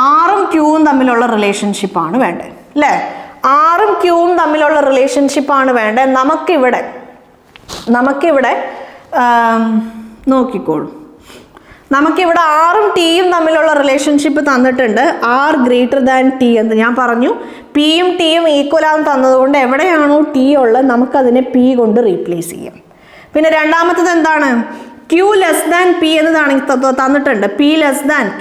ആറും ക്യൂവും തമ്മിലുള്ള റിലേഷൻഷിപ്പാണ് വേണ്ടത്, അല്ലേ? ആറും ക്യൂവും തമ്മിലുള്ള റിലേഷൻഷിപ്പാണ് വേണ്ടത്. നമുക്കിവിടെ നോക്കിക്കോളൂ, നമുക്കിവിടെ ആറും ടിയും തമ്മിലുള്ള റിലേഷൻഷിപ്പ് തന്നിട്ടുണ്ട്. ആർ ഗ്രേറ്റർ ദാൻ ടി എന്ന് ഞാൻ പറഞ്ഞു. പിയും ടിയും ഈക്വലാന്ന് തന്നതുകൊണ്ട് എവിടെയാണോ ടി ഉള്ളത് നമുക്കതിനെ പി കൊണ്ട് റീപ്ലേസ് ചെയ്യാം. പിന്നെ രണ്ടാമത്തത് എന്താണ്? ക്യൂ ലെസ് ദാൻ പി എന്ന് തന്നിട്ടുണ്ട്.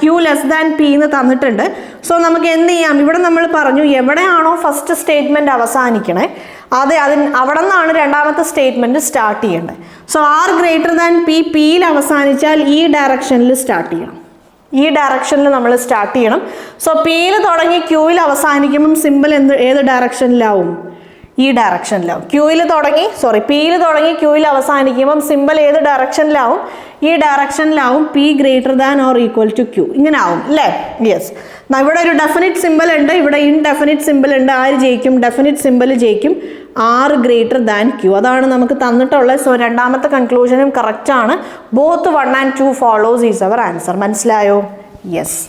ക്യൂ ലെസ് ദാൻ പി എന്ന് തന്നിട്ടുണ്ട്. സോ നമുക്ക് എന്ത് ചെയ്യാം? ഇവിടെ നമ്മൾ പറഞ്ഞു എവിടെയാണോ ഫസ്റ്റ് സ്റ്റേറ്റ്മെൻറ്റ് അവസാനിക്കണേ അവിടെ നിന്നാണ് രണ്ടാമത്തെ സ്റ്റേറ്റ്മെൻറ്റ് സ്റ്റാർട്ട് ചെയ്യേണ്ടത്. So R greater than P, പിയിൽ അവസാനിച്ചാൽ ഈ ഡയറക്ഷനിൽ സ്റ്റാർട്ട് ചെയ്യണം. ഈ ഡയറക്ഷനിൽ നമ്മൾ സ്റ്റാർട്ട് ചെയ്യണം. സോ പിയിൽ തുടങ്ങി ക്യൂയിൽ അവസാനിക്കുമ്പം സിമ്പിൾ ഏത് ഡയറക്ഷനിലാവും? ഈ ഡയറക്ഷനിലാവും. പിയിൽ തുടങ്ങി ക്യൂയിൽ അവസാനിക്കുമ്പം സിമ്പിൾ ഏത് ഡയറക്ഷനിലാവും? ഈ ഡയറക്ഷനിലാവും. P greater than or equal to Q, ഇങ്ങനെ ആവും, അല്ലേ? യെസ്. ഇവിടെ ഒരു ഡെഫിനിറ്റ് സിമ്പിൾ ഉണ്ട്, ഇവിടെ ഇൻഡെഫിനിറ്റ് സിമ്പിൾ ഉണ്ട്. ആര് ജയിക്കും? ഡെഫിനിറ്റ് സിമ്പിൾ ജയിക്കും. ആർ ഗ്രേറ്റർ ദാൻ ക്യൂ, അതാണ് നമുക്ക് തന്നിട്ടുള്ളത്. സോ രണ്ടാമത്തെ കൺക്ലൂഷനും കറക്റ്റ് ആണ്. Both 1 and 2 follows is our answer. മനസ്സിലായോ? യെസ്.